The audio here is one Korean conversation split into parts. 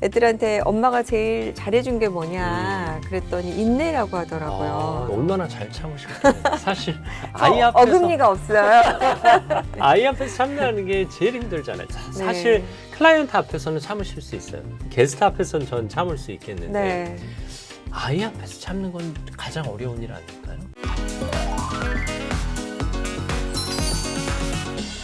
애들한테 엄마가 제일 잘해준 게 뭐냐 그랬더니 인내라고 하더라고요. 얼마나 잘 참으셨겠어요. 사실 아이 앞에서 어금니가 없어요. 아이 앞에서 참는다는 게 제일 힘들잖아요. 사실 클라이언트 앞에서는 참으실 수 있어요. 게스트 앞에서는 전 참을 수 있겠는데 네. 아이 앞에서 참는 건 가장 어려운 일 아닐까요?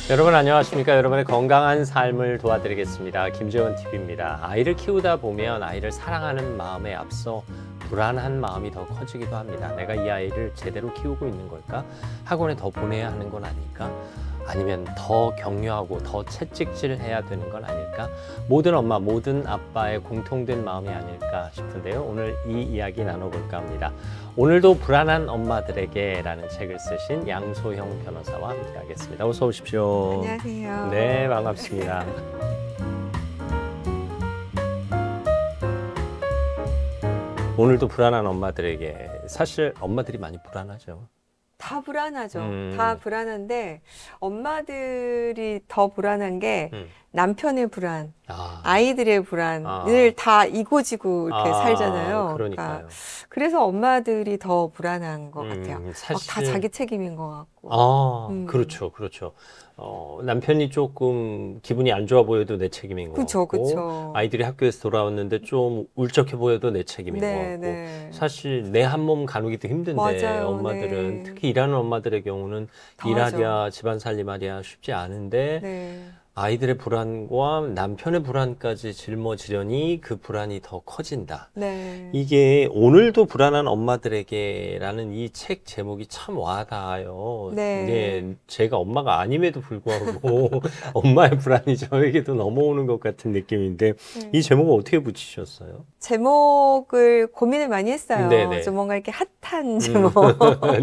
여러분 안녕하십니까? 여러분의 건강한 삶을 도와드리겠습니다. 김재원 TV입니다. 아이를 키우다 보면 아이를 사랑하는 마음에 앞서 불안한 마음이 더 커지기도 합니다. 내가 이 아이를 제대로 키우고 있는 걸까? 학원에 더 보내야 하는 건 아닐까? 아니면 더 격려하고 더 채찍질해야 되는 건 아닐까? 모든 엄마, 모든 아빠의 공통된 마음이 아닐까 싶은데요. 오늘 이 이야기 나눠볼까 합니다. 오늘도 불안한 엄마들에게 라는 책을 쓰신 양소형 변호사와 함께 하겠습니다. 어서 오십시오. 안녕하세요. 네, 반갑습니다. 오늘도 불안한 엄마들에게, 사실 엄마들이 많이 불안하죠. 다 불안하죠. 다 불안한데 엄마들이 더 불안한 게 남편의 불안, 아이들의 불안을 다 이고지고 이렇게 살잖아요. 그러니까요. 그래서 엄마들이 더 불안한 것 같아요. 사실 다 자기 책임인 것 같고. 그렇죠, 그렇죠. 남편이 조금 기분이 안 좋아 보여도 내 책임인 것 같고, 그쵸. 아이들이 학교에서 돌아왔는데 좀 울적해 보여도 내 책임인 것 같고, 네. 사실 내 한 몸 가누기도 힘든데 맞아요, 엄마들은 네. 특히 일하는 엄마들의 경우는 일하랴 집안 살림하랴 쉽지 않은데 네. 아이들의 불안과 남편의 불안까지 짊어지려니 그 불안이 더 커진다. 네. 이게 오늘도 불안한 엄마들에게라는 이 책 제목이 참 와닿아요. 네. 네, 제가 엄마가 아님에도 불구하고 엄마의 불안이 저에게도 넘어오는 것 같은 느낌인데 이 제목을 어떻게 붙이셨어요? 제목을 고민을 많이 했어요. 네네. 좀 뭔가 이렇게 핫한 제목.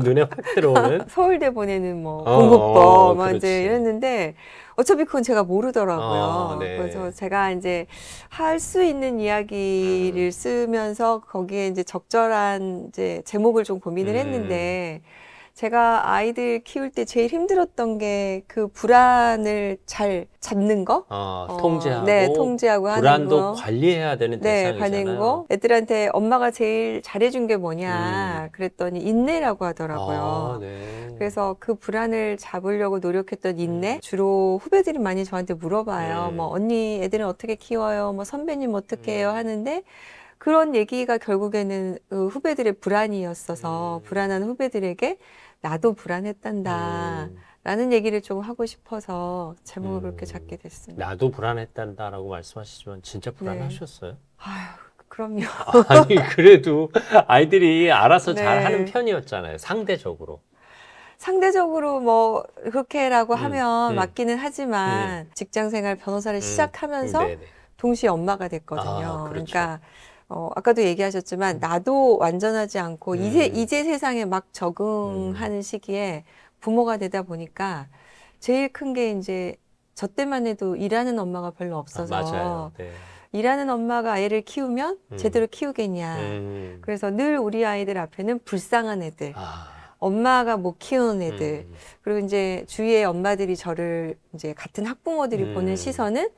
눈에 확 들어오는? 서울대 보내는 뭐 공부법 막 그렇지. 이제 이랬는데 어차피 그건 제가 모르더라고요. 네. 그래서 제가 이제 할 수 있는 이야기를 쓰면서 거기에 이제 적절한 이제 제목을 좀 고민을 했는데 제가 아이들 키울 때 제일 힘들었던 게 그 불안을 잘 잡는 거? 통제하고, 네, 통제하고 하는 불안도 거. 관리해야 되는 네, 대상이잖아요. 가는 거. 애들한테 엄마가 제일 잘해준 게 뭐냐 그랬더니 인내라고 하더라고요. 네. 그래서 그 불안을 잡으려고 노력했던 인내? 주로 후배들이 많이 저한테 물어봐요. 뭐 언니 애들은 어떻게 키워요? 뭐 선배님 어떻게 해요? 하는데 그런 얘기가 결국에는 그 후배들의 불안이었어서 불안한 후배들에게 나도 불안했단다 라는 얘기를 좀 하고 싶어서 제목을 그렇게 잡게 됐습니다. 나도 불안했단다라고 말씀하시지만 진짜 불안하셨어요? 아유, 그럼요. 아니 그래도 아이들이 알아서 네. 잘하는 편이었잖아요. 상대적으로. 상대적으로 뭐 그렇게라고 하면 맞기는 하지만 음. 직장생활 변호사를 시작하면서 네네. 동시에 엄마가 됐거든요. 그렇죠. 그러니까 아까도 얘기하셨지만 나도 완전하지 않고 이제 세상에 막 적응하는 시기에 부모가 되다 보니까 제일 큰 게 이제 저 때만 해도 일하는 엄마가 별로 없어서 맞아요. 네. 일하는 엄마가 아이를 키우면 제대로 키우겠냐. 그래서 늘 우리 아이들 앞에는 불쌍한 애들, 엄마가 못 키우는 애들, 그리고 이제 주위의 엄마들이 저를 이제 같은 학부모들이 보는 시선은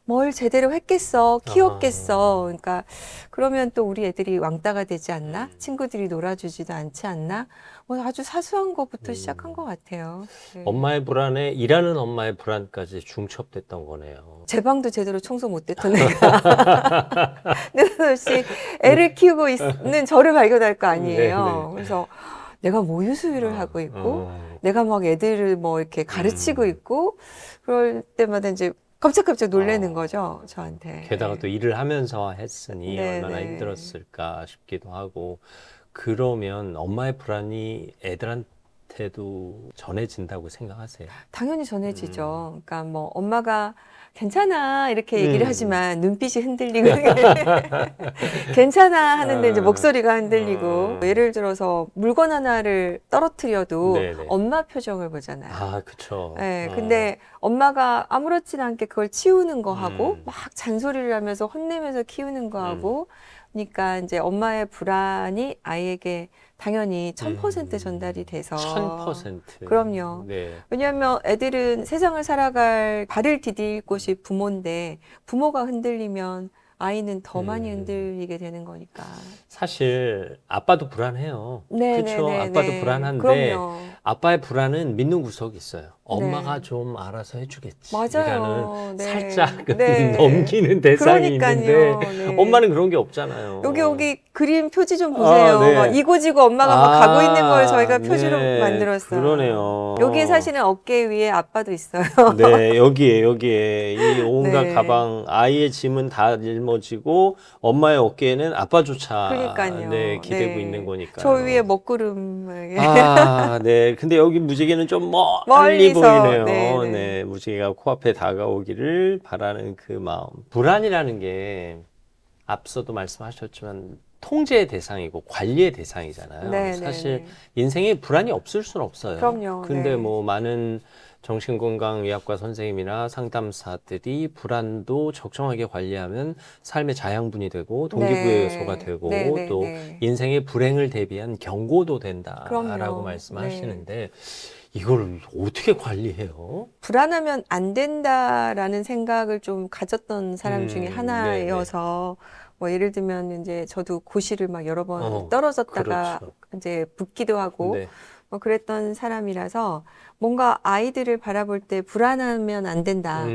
뭘 제대로 했겠어, 키웠겠어. 그러니까 그러면 또 우리 애들이 왕따가 되지 않나? 친구들이 놀아주지도 않지 않나? 뭐 아주 사소한 것부터 시작한 것 같아요. 네. 엄마의 불안에 일하는 엄마의 불안까지 중첩됐던 거네요. 제 방도 제대로 청소 못했던 애가 느닷없이 애를 키우고 있는 저를 발견할 거 아니에요. 네네. 그래서 내가 뭐 모유수유를 하고 있고 내가 막 애들을 뭐 이렇게 가르치고 있고 그럴 때마다 이제 깜짝깜짝 놀라는 거죠, 저한테. 게다가 또 일을 하면서 했으니 네, 얼마나 네. 힘들었을까 싶기도 하고. 그러면 엄마의 불안이 애들한테도 전해진다고 생각하세요? 당연히 전해지죠. 그러니까 뭐 엄마가 괜찮아 이렇게 얘기를 하지만 눈빛이 흔들리고 괜찮아 하는데 이제 목소리가 흔들리고 예를 들어서 물건 하나를 떨어뜨려도 네네. 엄마 표정을 보잖아요. 아, 그쵸. 네, 근데 엄마가 아무렇지 않게 그걸 치우는 거 하고 막 잔소리를 하면서 혼내면서 키우는 거 하고 그러니까 이제 엄마의 불안이 아이에게 당연히 1000% 전달이 돼서 1000%. 그럼요. 네. 왜냐하면 애들은 세상을 살아갈 발을 디딜 곳이 부모인데 부모가 흔들리면 아이는 더 많이 흔들리게 되는 거니까. 사실 아빠도 불안해요. 네, 그렇죠. 네, 네, 아빠도 네. 불안한데 그럼요. 아빠의 불안은 믿는 구석이 있어요. 엄마가 네. 좀 알아서 해주겠지. 맞아요. 이라는 네. 살짝은 네. 넘기는 대상이 있는데 그러니까요. 네. 엄마는 그런 게 없잖아요. 여기 그림 표지 좀 보세요. 네. 막 이고지고 엄마가 막 가고 있는 걸 저희가 표지로 네. 만들었어요. 그러네요. 여기에 사실은 어깨 위에 아빠도 있어요. 네, 여기에 이 온갖 네. 가방, 아이의 짐은 다 짊어지고 엄마의 어깨에는 아빠조차 그러니까요. 네, 기대고 네. 있는 거니까요. 저 위에 먹구름. 네. 근데 여기 무지개는 좀 멀리 멀리서, 보이네요. 네, 네, 네. 무지개가 코앞에 다가오기를 바라는 그 마음. 불안이라는 게 앞서도 말씀하셨지만 통제의 대상이고 관리의 대상이잖아요. 네, 사실 네, 네. 인생에 불안이 없을 수는 없어요. 그럼요. 근데 네. 뭐 많은 정신건강의학과 선생님이나 상담사들이 불안도 적정하게 관리하면 삶의 자양분이 되고 동기부여 요소가 되고 네, 네, 또 네. 인생의 불행을 대비한 경고도 된다라고 그럼요. 말씀하시는데 이걸 어떻게 관리해요? 불안하면 안 된다라는 생각을 좀 가졌던 사람 중에 하나여서 뭐 예를 들면 이제 저도 고시를 막 여러 번 떨어졌다가 그렇죠. 이제 붙기도 하고 네. 뭐 그랬던 사람이라서 뭔가 아이들을 바라볼 때 불안하면 안 된다.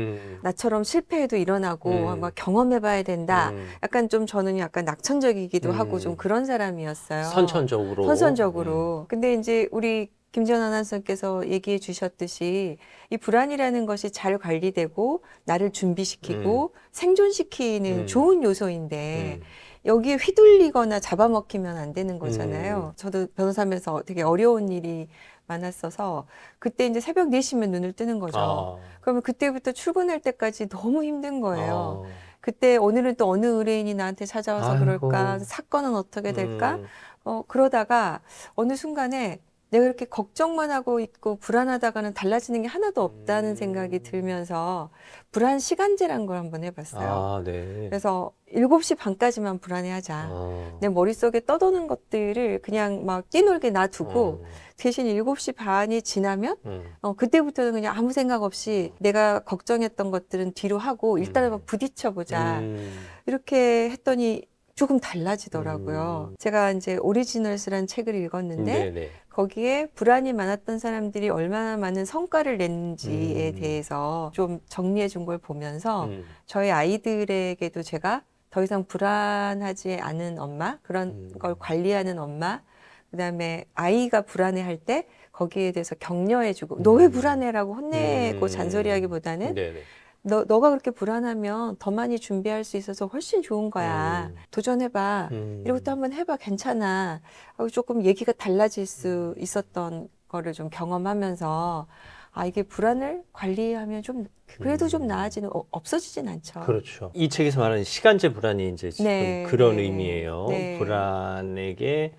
나처럼 실패해도 일어나고 뭔가 경험해봐야 된다. 약간 좀 저는 약간 낙천적이기도 하고 좀 그런 사람이었어요. 선천적으로. 근데 이제 우리 김지연 아나운서께서 얘기해 주셨듯이 이 불안이라는 것이 잘 관리되고 나를 준비시키고 생존시키는 좋은 요소인데 여기에 휘둘리거나 잡아먹히면 안 되는 거잖아요. 저도 변호사면서 되게 어려운 일이 많았어서 그때 이제 새벽 4시면 눈을 뜨는 거죠. 그러면 그때부터 출근할 때까지 너무 힘든 거예요. 그때 오늘은 또 어느 의뢰인이 나한테 찾아와서 그럴까? 사건은 어떻게 될까? 그러다가 어느 순간에 내가 이렇게 걱정만 하고 있고 불안하다가는 달라지는 게 하나도 없다는 생각이 들면서 불안 시간제란 걸 한번 해봤어요. 네. 그래서 7시 반까지만 불안해하자. 내 머릿속에 떠도는 것들을 그냥 막 뛰놀게 놔두고 대신 7시 반이 지나면 그때부터는 그냥 아무 생각 없이 내가 걱정했던 것들은 뒤로 하고 일단은 막 부딪혀보자. 이렇게 했더니 조금 달라지더라고요. 제가 이제 오리지널스라는 책을 읽었는데 거기에 불안이 많았던 사람들이 얼마나 많은 성과를 냈는지에 대해서 좀 정리해 준 걸 보면서 저희 아이들에게도 제가 더 이상 불안하지 않은 엄마, 그런 걸 관리하는 엄마, 그다음에 아이가 불안해할 때 거기에 대해서 격려해주고 너 왜 불안해라고 혼내고 잔소리하기보다는 너가 그렇게 불안하면 더 많이 준비할 수 있어서 훨씬 좋은 거야. 도전해봐. 이런 것도 한번 해봐. 괜찮아. 하고 조금 얘기가 달라질 수 있었던 거를 좀 경험하면서 이게 불안을 관리하면 좀 그래도 좀 나아지는 없어지진 않죠. 그렇죠. 이 책에서 말하는 시간제 불안이 이제 지금 그런 의미예요. 네. 불안에게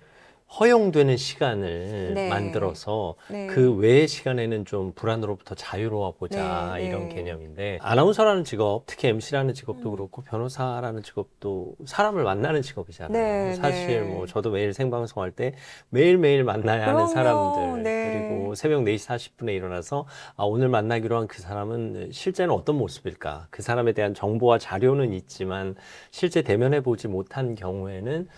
허용되는 시간을 만들어서 그 외의 시간에는 좀 불안으로부터 자유로워 보자 이런 개념인데 아나운서라는 직업, 특히 MC라는 직업도 그렇고 변호사라는 직업도 사람을 만나는 직업이잖아요. 사실 뭐 저도 매일 생방송할 때 매일매일 만나야 하는 사람들 그리고 새벽 4시 40분에 일어나서 오늘 만나기로 한 그 사람은 실제는 어떤 모습일까? 그 사람에 대한 정보와 자료는 있지만 실제 대면해 보지 못한 경우에는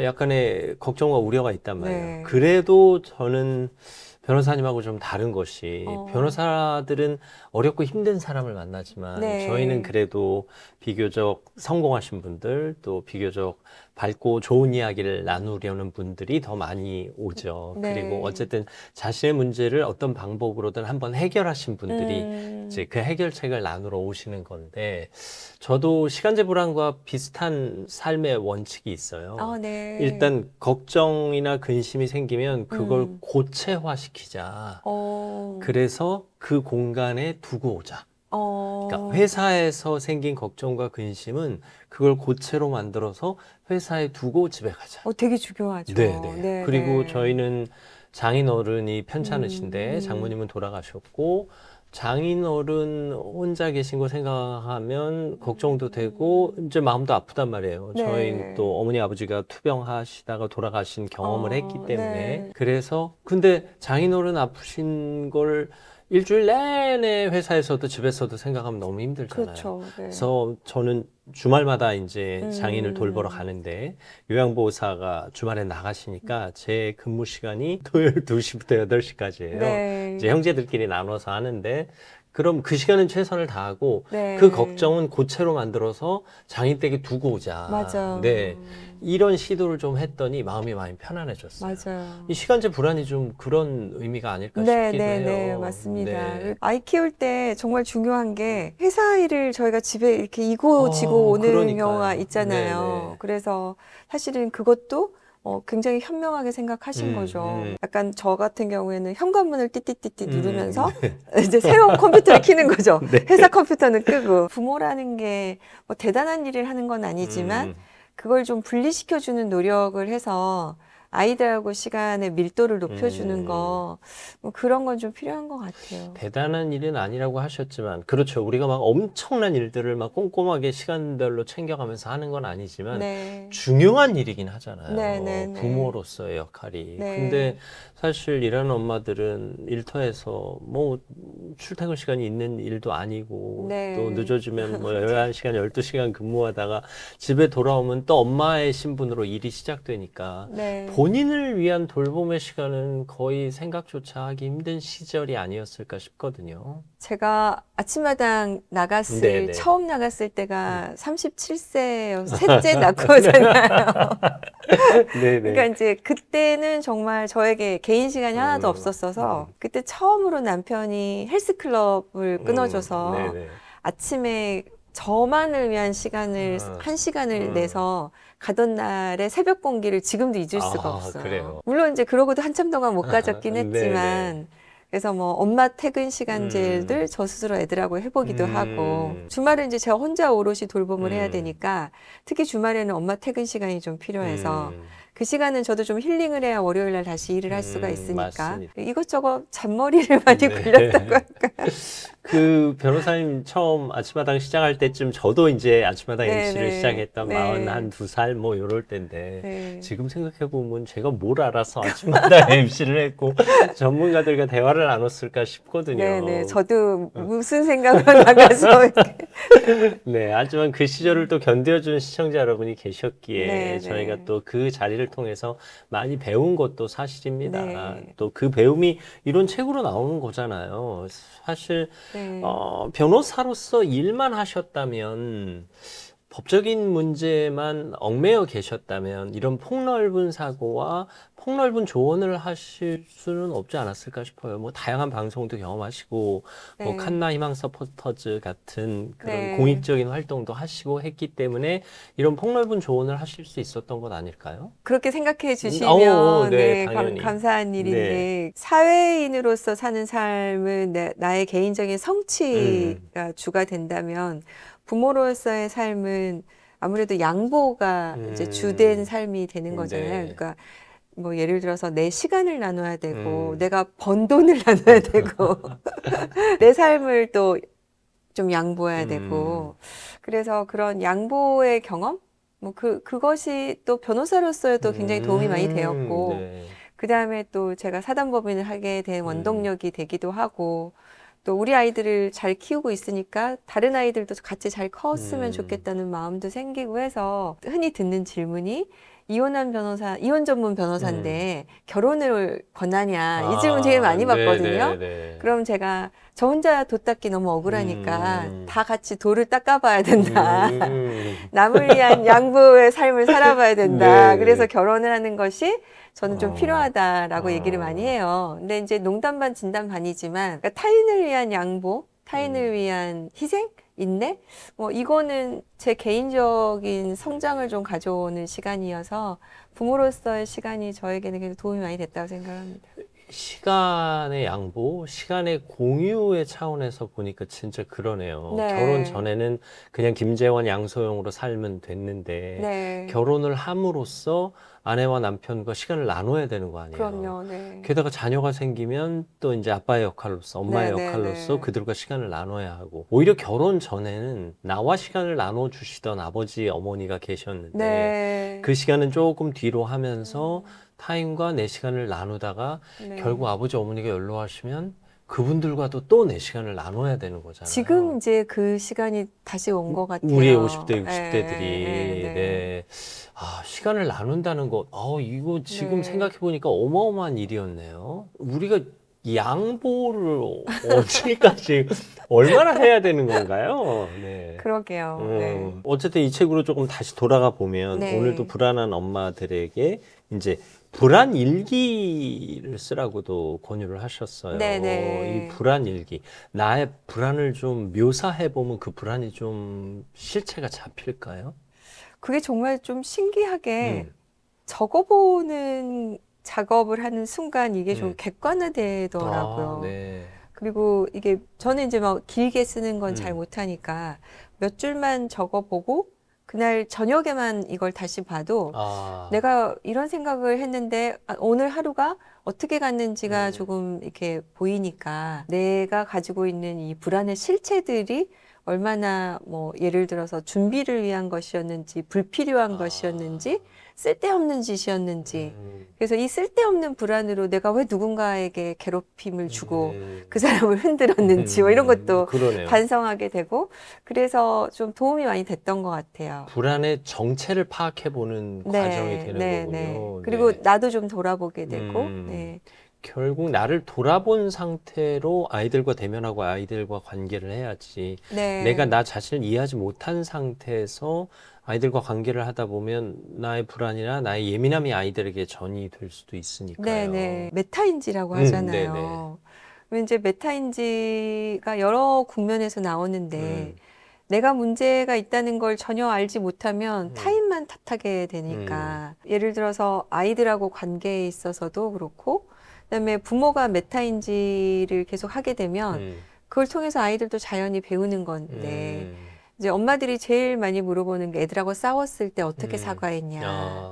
약간의 걱정과 우려가 있단 말이에요. 그래도 저는 변호사님하고 좀 다른 것이 변호사들은 어렵고 힘든 사람을 만나지만 저희는 그래도 비교적 성공하신 분들 또 비교적 밝고 좋은 이야기를 나누려는 분들이 더 많이 오죠. 그리고 어쨌든 자신의 문제를 어떤 방법으로든 한번 해결하신 분들이 이제 그 해결책을 나누러 오시는 건데 저도 시간제 불안과 비슷한 삶의 원칙이 있어요. 일단 걱정이나 근심이 생기면 그걸 고체화시키자. 그래서 그 공간에 두고 오자. 그러니까 회사에서 생긴 걱정과 근심은 그걸 고체로 만들어서 회사에 두고 집에 가자. 되게 중요하죠. 네네. 그리고 저희는 장인어른이 편찮으신데 장모님은 돌아가셨고 장인어른 혼자 계신 거 생각하면 걱정도 되고 이제 마음도 아프단 말이에요. 저희는 또 어머니 아버지가 투병하시다가 돌아가신 경험을 했기 때문에 그래서 근데 장인어른 아프신 걸 일주일 내내 회사에서도 집에서도 생각하면 너무 힘들잖아요. 그래서 저는 주말마다 이제 장인을 돌보러 가는데 요양보호사가 주말에 나가시니까 제 근무 시간이 토요일 2시부터 8시까지예요. 네. 이제 형제들끼리 나눠서 하는데 그럼 그 시간은 최선을 다하고 네. 그 걱정은 고체로 만들어서 장인 댁에 두고 오자. 맞아. 네. 이런 시도를 좀 했더니 마음이 많이 편안해졌어요. 맞아요. 이 시간제 불안이 좀 그런 의미가 아닐까 네, 싶기도 네, 해요. 네, 맞습니다. 네. 아이 키울 때 정말 중요한 게 회사 일을 저희가 집에 이렇게 이고 지고 오는 그러니까요. 경우가 있잖아요. 네, 네. 그래서 사실은 그것도 굉장히 현명하게 생각하신 거죠. 약간 저 같은 경우에는 현관문을 띠띠띠띠 누르면서 이제 새로운 컴퓨터를 켜는 거죠. 네. 회사 컴퓨터는 끄고. 부모라는 게 뭐 대단한 일을 하는 건 아니지만 그걸 좀 분리시켜주는 노력을 해서 아이들하고 시간의 밀도를 높여주는 거, 뭐 그런 건 좀 필요한 것 같아요. 대단한 일은 아니라고 하셨지만 그렇죠. 우리가 막 엄청난 일들을 막 꼼꼼하게 시간별로 챙겨가면서 하는 건 아니지만 네. 중요한 일이긴 하잖아요. 네, 네, 네. 부모로서의 역할이. 네. 근데 사실 일하는 엄마들은 일터에서 뭐 출퇴근 시간이 있는 일도 아니고 네. 또 늦어지면 뭐 11시간, 12시간 근무하다가 집에 돌아오면 또 엄마의 신분으로 일이 시작되니까 네. 본인을 위한 돌봄의 시간은 거의 생각조차 하기 힘든 시절이 아니었을까 싶거든요. 제가 아침마당 나갔을, 네네. 처음 나갔을 때가 37세요. 셋째 낳고잖아요. 네네. 그러니까 이제 그때는 정말 저에게 개인 시간이 하나도 없었어서 그때 처음으로 남편이 헬스클럽을 끊어줘서 네네. 아침에 저만을 위한 시간을 1시간을 내서 가던 날의 새벽 공기를 지금도 잊을 수가 없어요. 그래요. 물론 이제 그러고도 한참 동안 못 가졌긴 네네. 했지만 그래서 뭐 엄마 퇴근 시간제를 저 스스로 애들하고 해보기도 하고 주말은 이제 제가 혼자 오롯이 돌봄을 해야 되니까 특히 주말에는 엄마 퇴근 시간이 좀 필요해서 그 시간은 저도 좀 힐링을 해야 월요일 날 다시 일을 할 수가 있으니까 맞습니다. 이것저것 잔머리를 많이 네. 굴렸다고 할까. 그 변호사님 처음 아침마당 시작할 때쯤 저도 이제 아침마당 네, MC를 네. 시작했던 네. 42살 뭐 요럴 때인데 네. 지금 생각해보면 제가 뭘 알아서 아침마당 MC를 했고 전문가들과 대화를 나눴을까 싶거든요. 네네. 저도 무슨 생각으로 나가서 이렇게. 네, 하지만 그 시절을 또 견뎌준 시청자 여러분이 계셨기에 네, 저희가 네. 또 그 자리를 통해서 많이 배운 것도 사실입니다. 네. 또 그 배움이 이런 책으로 나오는 거잖아요. 사실 네. 변호사로서 일만 하셨다면 법적인 문제만 얽매여 계셨다면 이런 폭넓은 사고와 폭넓은 조언을 하실 수는 없지 않았을까 싶어요. 뭐 다양한 방송도 경험하시고 네. 뭐 칸나 희망 서포터즈 같은 그런 네. 공익적인 활동도 하시고 했기 때문에 이런 폭넓은 조언을 하실 수 있었던 것 아닐까요? 그렇게 생각해 주시면 네, 네, 당연히. 감사한 일인데 네. 사회인으로서 사는 삶은 나의 개인적인 성취가 주가 된다면 부모로서의 삶은 아무래도 양보가 이제 주된 삶이 되는 거잖아요. 네. 그러니까 뭐 예를 들어서 내 시간을 나눠야 되고 내가 번 돈을 나눠야 되고 내 삶을 또 좀 양보해야 되고 그래서 그런 양보의 경험 뭐 그것이 또 변호사로서의 또 굉장히 도움이 많이 되었고 네. 그다음에 또 제가 사단법인을 하게 된 원동력이 되기도 하고 또 우리 아이들을 잘 키우고 있으니까 다른 아이들도 같이 잘 컸으면 좋겠다는 마음도 생기고 해서 흔히 듣는 질문이 이혼한 변호사, 이혼 전문 변호사인데 결혼을 권하냐 이 질문 되게 많이 받거든요. 그럼 제가 저 혼자 도 닦기 너무 억울하니까 다 같이 도를 닦아봐야 된다. 남을 위한 양보의 삶을 살아봐야 된다. 네. 그래서 결혼을 하는 것이 저는 좀 필요하다라고 얘기를 많이 해요. 근데 이제 농담 반 진담 반이지만 그러니까 타인을 위한 양보, 타인을 위한 희생, 인내, 뭐 이거는 제 개인적인 성장을 좀 가져오는 시간이어서 부모로서의 시간이 저에게는 굉장히 도움이 많이 됐다고 생각합니다. 시간의 양보, 시간의 공유의 차원에서 보니까 진짜 그러네요. 네. 결혼 전에는 그냥 김재원, 양소영으로 살면 됐는데 네. 결혼을 함으로써 아내와 남편과 시간을 나눠야 되는 거 아니에요. 그럼요. 네. 게다가 자녀가 생기면 또 이제 아빠의 역할로서 엄마의 네, 역할로서 네. 그들과 시간을 나눠야 하고 오히려 결혼 전에는 나와 시간을 나눠주시던 아버지, 어머니가 계셨는데 네. 그 시간은 조금 뒤로 하면서 타인과 내 시간을 나누다가 네. 결국 아버지, 어머니가 연로하시면 그분들과도 또 내 시간을 나눠야 되는 거잖아요. 지금 이제 그 시간이 다시 온 것 같아요. 우리의 50대, 60대들이. 네. 네. 아, 시간을 나눈다는 것. 이거 지금 네. 생각해보니까 어마어마한 일이었네요. 우리가 양보를 언제까지 얼마나 해야 되는 건가요? 네. 그러게요. 네. 어쨌든 이 책으로 조금 다시 돌아가 보면 네. 오늘도 불안한 엄마들에게 이제 불안 일기를 쓰라고도 권유를 하셨어요. 네네. 이 불안 일기. 나의 불안을 좀 묘사해 보면 그 불안이 좀 실체가 잡힐까요? 그게 정말 좀 신기하게 음. 적어보는 작업을 하는 순간 이게 좀 음. 객관화되더라고요. 네. 그리고 이게 저는 이제 막 길게 쓰는 건 잘 음. 못하니까 몇 줄만 적어보고 그날 저녁에만 이걸 다시 봐도 내가 이런 생각을 했는데 오늘 하루가 어떻게 갔는지가 조금 이렇게 보이니까 내가 가지고 있는 이 불안의 실체들이 얼마나 뭐 예를 들어서 준비를 위한 것이었는지 불필요한 것이었는지 쓸데없는 짓이었는지 그래서 이 쓸데없는 불안으로 내가 왜 누군가에게 괴롭힘을 주고 그 사람을 흔들었는지 뭐 이런 것도 그러네요. 반성하게 되고 그래서 좀 도움이 많이 됐던 것 같아요. 불안의 정체를 파악해보는 과정이 되는 거군요. 그리고 네. 나도 좀 돌아보게 되고 네. 결국 나를 돌아본 상태로 아이들과 대면하고 아이들과 관계를 해야지. 네. 내가 나 자신을 이해하지 못한 상태에서 아이들과 관계를 하다 보면 나의 불안이나 나의 예민함이 아이들에게 전이 될 수도 있으니까요. 네네. 메타인지라고 하잖아요. 이제 메타인지가 여러 국면에서 나오는데 내가 문제가 있다는 걸 전혀 알지 못하면 타인만 탓하게 되니까 예를 들어서 아이들하고 관계에 있어서도 그렇고 그다음에 부모가 메타인지를 계속 하게 되면 그걸 통해서 아이들도 자연히 배우는 건데 이제 엄마들이 제일 많이 물어보는 게 애들하고 싸웠을 때 어떻게 사과했냐,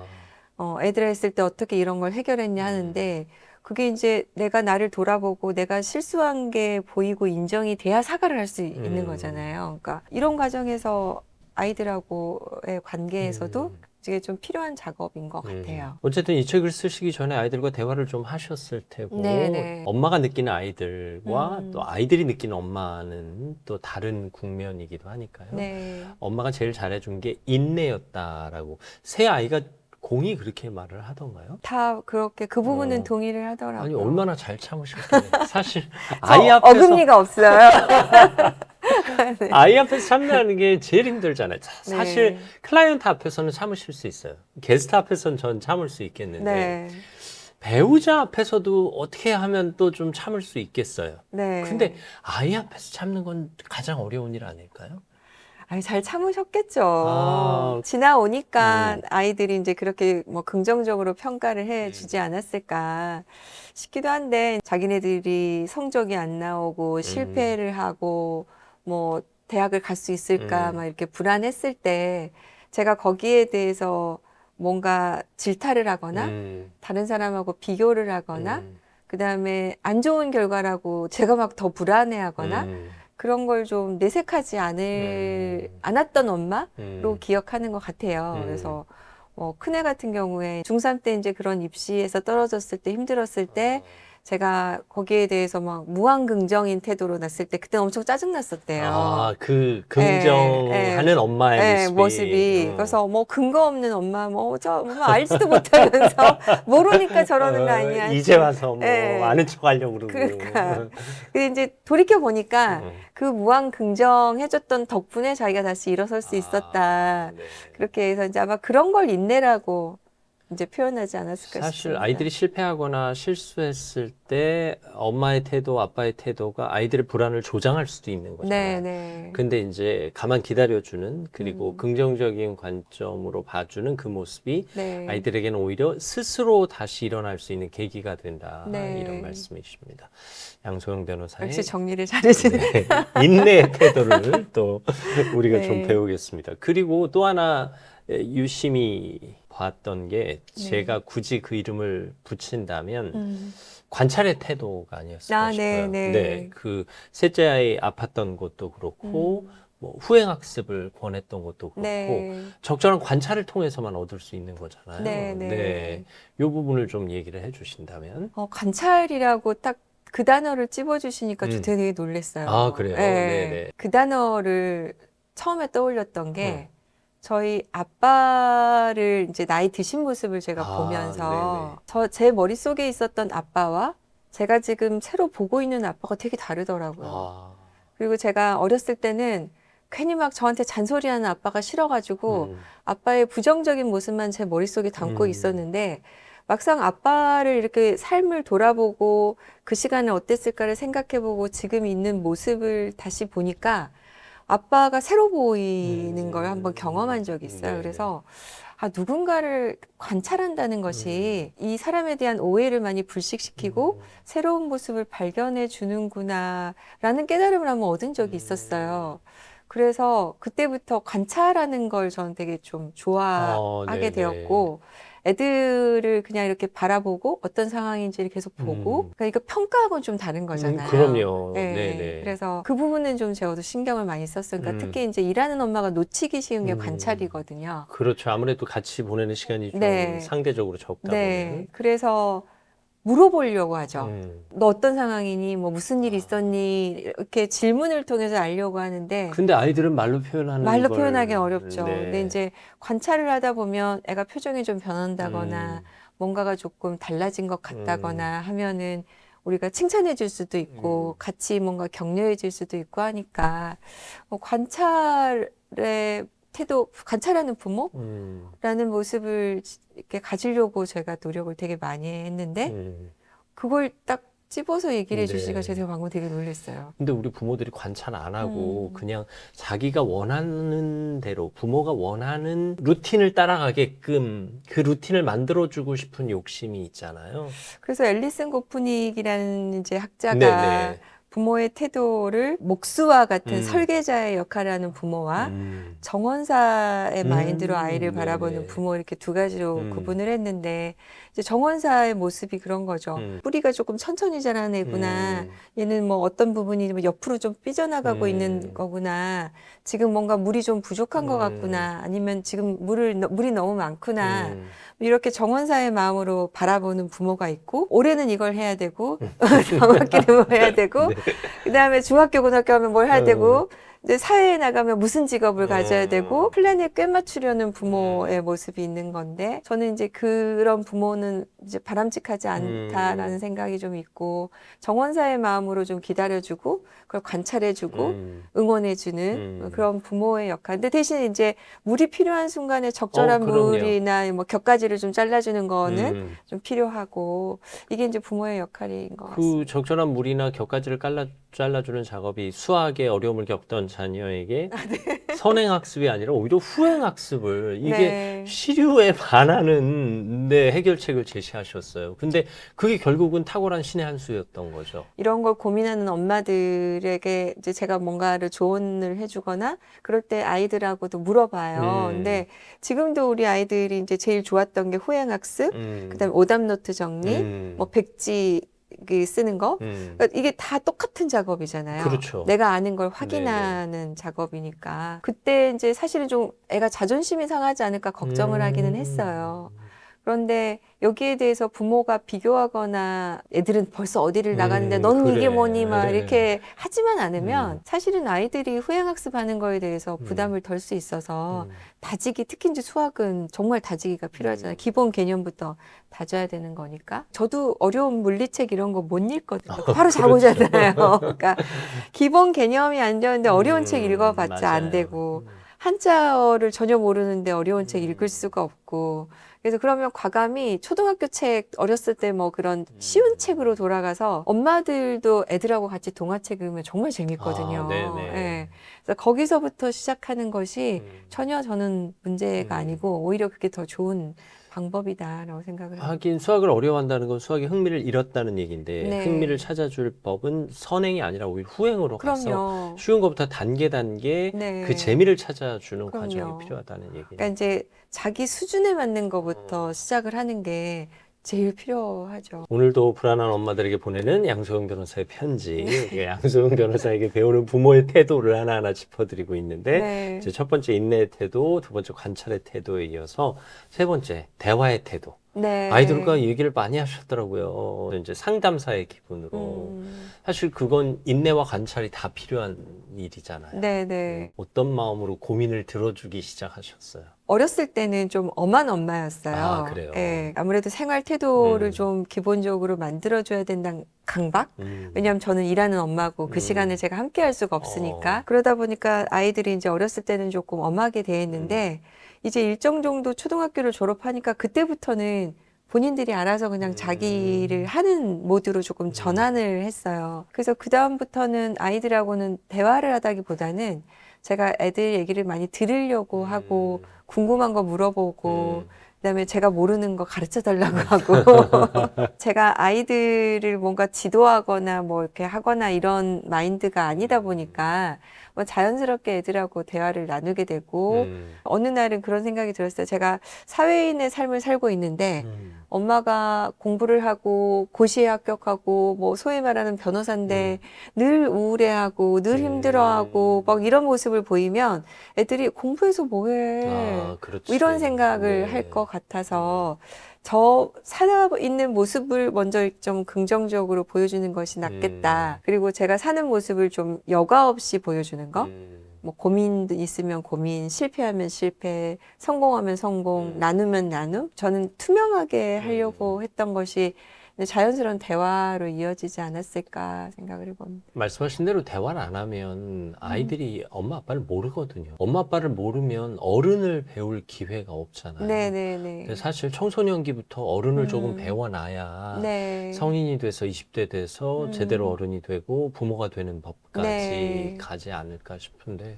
애들 했을 때 어떻게 이런 걸 해결했냐 하는데 그게 이제 내가 나를 돌아보고 내가 실수한 게 보이고 인정이 돼야 사과를 할 수 있는 거잖아요. 그러니까 이런 과정에서 아이들하고의 관계에서도 이게 좀 필요한 작업인 것 같아요. 어쨌든 이 책을 쓰시기 전에 아이들과 대화를 좀 하셨을 테고 네네. 엄마가 느끼는 아이들과 또 아이들이 느끼는 엄마는 또 다른 국면이기도 하니까요. 네. 엄마가 제일 잘해준 게 인내였다라고. 새 아이가 공이 그렇게 말을 하던가요? 다 그렇게 그 부분은 동의를 하더라고요. 아니 얼마나 잘 참으셨길래. 사실 아이 앞에서 어금니가 없어요. 네. 아이 앞에서 참는다는 게 제일 힘들잖아요. 사실 클라이언트 앞에서는 참으실 수 있어요. 게스트 앞에서는 전 참을 수 있겠는데 배우자 앞에서도 어떻게 하면 또 좀 참을 수 있겠어요. 근데 아이 앞에서 참는 건 가장 어려운 일 아닐까요? 아니, 잘 참으셨겠죠. 지나오니까 아이들이 이제 그렇게 뭐 긍정적으로 평가를 해 주지 않았을까 싶기도 한데 자기네들이 성적이 안 나오고 실패를 하고 뭐 대학을 갈 수 있을까 막 이렇게 불안했을 때 제가 거기에 대해서 뭔가 질타를 하거나 다른 사람하고 비교를 하거나 그다음에 안 좋은 결과라고 제가 막 더 불안해하거나 그런 걸 좀 내색하지 않았던 엄마로 기억하는 것 같아요. 그래서 뭐 큰애 같은 경우에 중3 때 이제 그런 입시에서 떨어졌을 때 힘들었을 때 제가 거기에 대해서 막 무한긍정인 태도로 났을 때 그때 엄청 짜증났었대요. 그 긍정하는 엄마의 모습이. 그래서 뭐 근거 없는 엄마 뭐 알지도 못하면서 모르니까 저러는 거 아니야. 이제 와서 뭐 아는 척 하려고 그러고. 그러니까. 근데 이제 돌이켜 보니까 그 무한긍정 해줬던 덕분에 자기가 다시 일어설 수 있었다. 그렇게 해서 이제 아마 그런 걸 인내라고 이제 표현하지 않았을까 사실 싶습니다. 아이들이 실패하거나 실수했을 때 엄마의 태도, 아빠의 태도가 아이들의 불안을 조장할 수도 있는 거잖아요. 근데 이제 가만 기다려주는 그리고 긍정적인 관점으로 봐주는 그 모습이 아이들에게는 오히려 스스로 다시 일어날 수 있는 계기가 된다. 이런 말씀이십니다. 양소영 변호사의 역시 정리를 잘해주네. 인내의 태도를 또 우리가 좀 배우겠습니다. 그리고 또 하나 유심히 봤던 게 제가 굳이 그 이름을 붙인다면 관찰의 태도가 아니었을까 싶어요. 그 셋째 아이 아팠던 것도 그렇고 뭐 후행 학습을 권했던 것도 그렇고 적절한 관찰을 통해서만 얻을 수 있는 거잖아요. 이 부분을 좀 얘기를 해주신다면. 관찰이라고 딱 그 단어를 찝어주시니까 저 음. 되게 놀랐어요. 아, 그래요? 네. 네네. 그 단어를 처음에 떠올렸던 게 저희 아빠를 이제 나이 드신 모습을 제가 아, 보면서 제 머릿속에 있었던 아빠와 제가 지금 새로 보고 있는 아빠가 되게 다르더라고요. 아, 그리고 제가 어렸을 때는 괜히 막 저한테 잔소리하는 아빠가 싫어가지고 아빠의 부정적인 모습만 제 머릿속에 담고 있었는데 막상 아빠를 이렇게 삶을 돌아보고 그 시간에 어땠을까를 생각해보고 지금 있는 모습을 다시 보니까 아빠가 새로 보이는 걸 한번 경험한 적이 있어요. 네네. 그래서 누군가를 관찰한다는 것이 이 사람에 대한 오해를 많이 불식시키고 새로운 모습을 발견해 주는구나라는 깨달음을 한번 얻은 적이 있었어요. 그래서 그때부터 관찰하는 걸 저는 되게 좀 좋아하게 네네. 되었고 애들을 그냥 이렇게 바라보고 어떤 상황인지를 계속 보고 그러니까 이거 평가하고는 좀 다른 거잖아요. 그럼요. 네. 네네. 그래서 그 부분은 좀 저도 신경을 많이 썼어요. 그러니까 특히 이제 일하는 엄마가 놓치기 쉬운 게 관찰이거든요. 그렇죠. 아무래도 같이 보내는 시간이 좀 네. 상대적으로 적다 네. 보면. 그래서 물어보려고 하죠. 너 어떤 상황이니? 뭐 무슨 일 있었니? 이렇게 질문을 통해서 알려고 하는데 근데 아이들은 말로 표현하는 말로 걸- 표현하기 어렵죠. 네. 근데 이제 관찰을 하다 보면 애가 표정이 좀 변한다거나 뭔가가 조금 달라진 것 같다거나 하면은 우리가 칭찬해 줄 수도 있고 같이 뭔가 격려해 줄 수도 있고 하니까 관찰의 태도, 관찰하는 부모라는 모습을 이렇게 가지려고 제가 노력을 되게 많이 했는데 그걸 딱 찝어서 얘기를 해주시니까 네. 제가 방금 되게 놀랐어요. 근데 우리 부모들이 관찰 안 하고 그냥 자기가 원하는 대로 부모가 원하는 루틴을 따라가게끔 그 루틴을 만들어주고 싶은 욕심이 있잖아요. 그래서 앨리슨 고프닉이라는 이제 학자가 네네. 부모의 태도를 목수와 같은 음. 설계자의 역할을 하는 부모와 정원사의 마인드로 아이를 네네. 바라보는 부모 이렇게 두 가지로 음. 구분을 했는데 이제 정원사의 모습이 그런 거죠. 뿌리가 조금 천천히 자라는 애구나. 얘는 뭐 어떤 부분이 뭐 옆으로 좀 삐져나가고 있는 거구나. 지금 뭔가 물이 좀 부족한 것 같구나. 아니면 지금 물이 너무 많구나. 이렇게 정원사의 마음으로 바라보는 부모가 있고 올해는 이걸 해야 되고 다음 학기는 뭐 해야 되고 네. 그다음에 중학교 고등학교 하면 뭘 해야 되고 이제 사회에 나가면 무슨 직업을 가져야 되고 플랜에 꽤 맞추려는 부모의 모습이 있는 건데 저는 이제 그런 부모는 이제 바람직하지 않다라는 생각이 좀 있고 정원사의 마음으로 좀 기다려주고 그걸 관찰해주고 응원해주는 그런 부모의 역할. 근데 대신 이제 물이 필요한 순간에 적절한 그럼요. 물이나 뭐 곁가지를 좀 잘라주는 거는 좀 필요하고 이게 이제 부모의 역할인 것 같습니다. 그 적절한 물이나 곁가지를 잘라주는 작업이 수학에 어려움을 겪던 자녀에게 선행학습이 아니라 오히려 후행학습을 이게 네. 시류에 반하는 해결책을 제시하셨어요. 근데 그게 결국은 탁월한 신의 한 수였던 거죠. 이런 걸 고민하는 엄마들에게 이제 제가 뭔가를 조언을 해주거나 그럴 때 아이들하고도 물어봐요. 근데 지금도 우리 아이들이 이제 제일 좋았던 게 후행학습, 그다음에 오답노트 정리, 뭐 백지 쓰는 거. 그러니까 이게 다 똑같은 작업이잖아요. 그렇죠. 내가 아는 걸 확인하는 작업이니까. 그때 이제 사실은 좀 애가 자존심이 상하지 않을까 걱정을 하기는 했어요. 그런데 여기에 대해서 부모가 비교하거나 애들은 벌써 어디를 나가는데 너는 그래. 이게 뭐니 막 이렇게 하지만 않으면 사실은 아이들이 후행학습하는 거에 대해서 부담을 덜 수 있어서 다지기, 특히 이제 수학은 정말 다지기가 필요하잖아요. 기본 개념부터 다져야 되는 거니까. 저도 어려운 물리책 이런 거 못 읽거든요. 바로 자고 자잖아요. 그러니까 기본 개념이 안 되는데 어려운 책 읽어봤자 맞아요. 안 되고 한자어를 전혀 모르는데 어려운 책 읽을 수가 없고 그래서 그러면 과감히 초등학교 책 어렸을 때 뭐 그런 쉬운 책으로 돌아가서 엄마들도 애들하고 같이 동화책 읽으면 정말 재밌거든요. 아, 네네. 예. 그래서 거기서부터 시작하는 것이 전혀 저는 문제가 아니고 오히려 그게 더 좋은 방법이다라고 생각을 합니다. 하긴 수학을 어려워한다는 건 수학의 흥미를 잃었다는 얘기인데 네. 흥미를 찾아줄 법은 선행이 아니라 오히려 후행으로 가서 그럼요. 쉬운 것부터 단계 네. 그 재미를 찾아주는 그럼요. 과정이 필요하다는 얘기예요. 그러니까 이제 자기 수준에 맞는 것부터 시작을 하는 게 제일 필요하죠. 오늘도 불안한 엄마들에게 보내는 양소영 변호사의 편지. 양소영 변호사에게 배우는 부모의 태도를 하나하나 짚어드리고 있는데 네. 이제 첫 번째 인내의 태도, 두 번째 관찰의 태도에 이어서 세 번째 대화의 태도. 네. 아이들과 얘기를 많이 하셨더라고요. 이제 상담사의 기분으로. 사실 그건 인내와 관찰이 다 필요한 일이잖아요. 네네. 어떤 마음으로 고민을 들어주기 시작하셨어요? 어렸을 때는 좀 엄한 엄마였어요. 아, 그래요? 예, 아무래도 생활 태도를 좀 기본적으로 만들어줘야 된다는 강박? 왜냐하면 저는 일하는 엄마고 그 시간을 제가 함께 할 수가 없으니까. 그러다 보니까 아이들이 이제 어렸을 때는 조금 엄하게 대했는데, 이제 일정 정도 초등학교를 졸업하니까 그때부터는 본인들이 알아서 그냥 자기를 하는 모드로 조금 전환을 했어요. 그래서 그다음부터는 아이들하고는 대화를 하다기보다는 제가 애들 얘기를 많이 들으려고 하고, 궁금한 거 물어보고, 그다음에 제가 모르는 거 가르쳐 달라고 하고, 제가 아이들을 뭔가 지도하거나 뭐 이렇게 하거나 이런 마인드가 아니다 보니까 뭐 자연스럽게 애들하고 대화를 나누게 되고, 어느 날은 그런 생각이 들었어요. 제가 사회인의 삶을 살고 있는데 엄마가 공부를 하고 고시에 합격하고 뭐 소위 말하는 변호사인데 늘 우울해하고 늘 힘들어하고 막 이런 모습을 보이면 애들이 공부해서 뭐해 아, 그렇지. 이런 생각을 할 것 같아서 저 살아있는 모습을 먼저 좀 긍정적으로 보여주는 것이 낫겠다. 그리고 제가 사는 모습을 좀 여과 없이 보여주는 거. 뭐 고민 있으면 고민, 실패하면 실패, 성공하면 성공, 나누면 나눔. 저는 투명하게 하려고 했던 것이 자연스러운 대화로 이어지지 않았을까 생각을 해봅니다. 말씀하신 대로 대화를 안 하면 아이들이 엄마 아빠를 모르거든요. 엄마 아빠를 모르면 어른을 배울 기회가 없잖아요. 네네네. 근데 사실 청소년기부터 어른을 조금 배워놔야 네. 성인이 돼서 20대 돼서 제대로 어른이 되고 부모가 되는 법까지 네. 가지 않을까 싶은데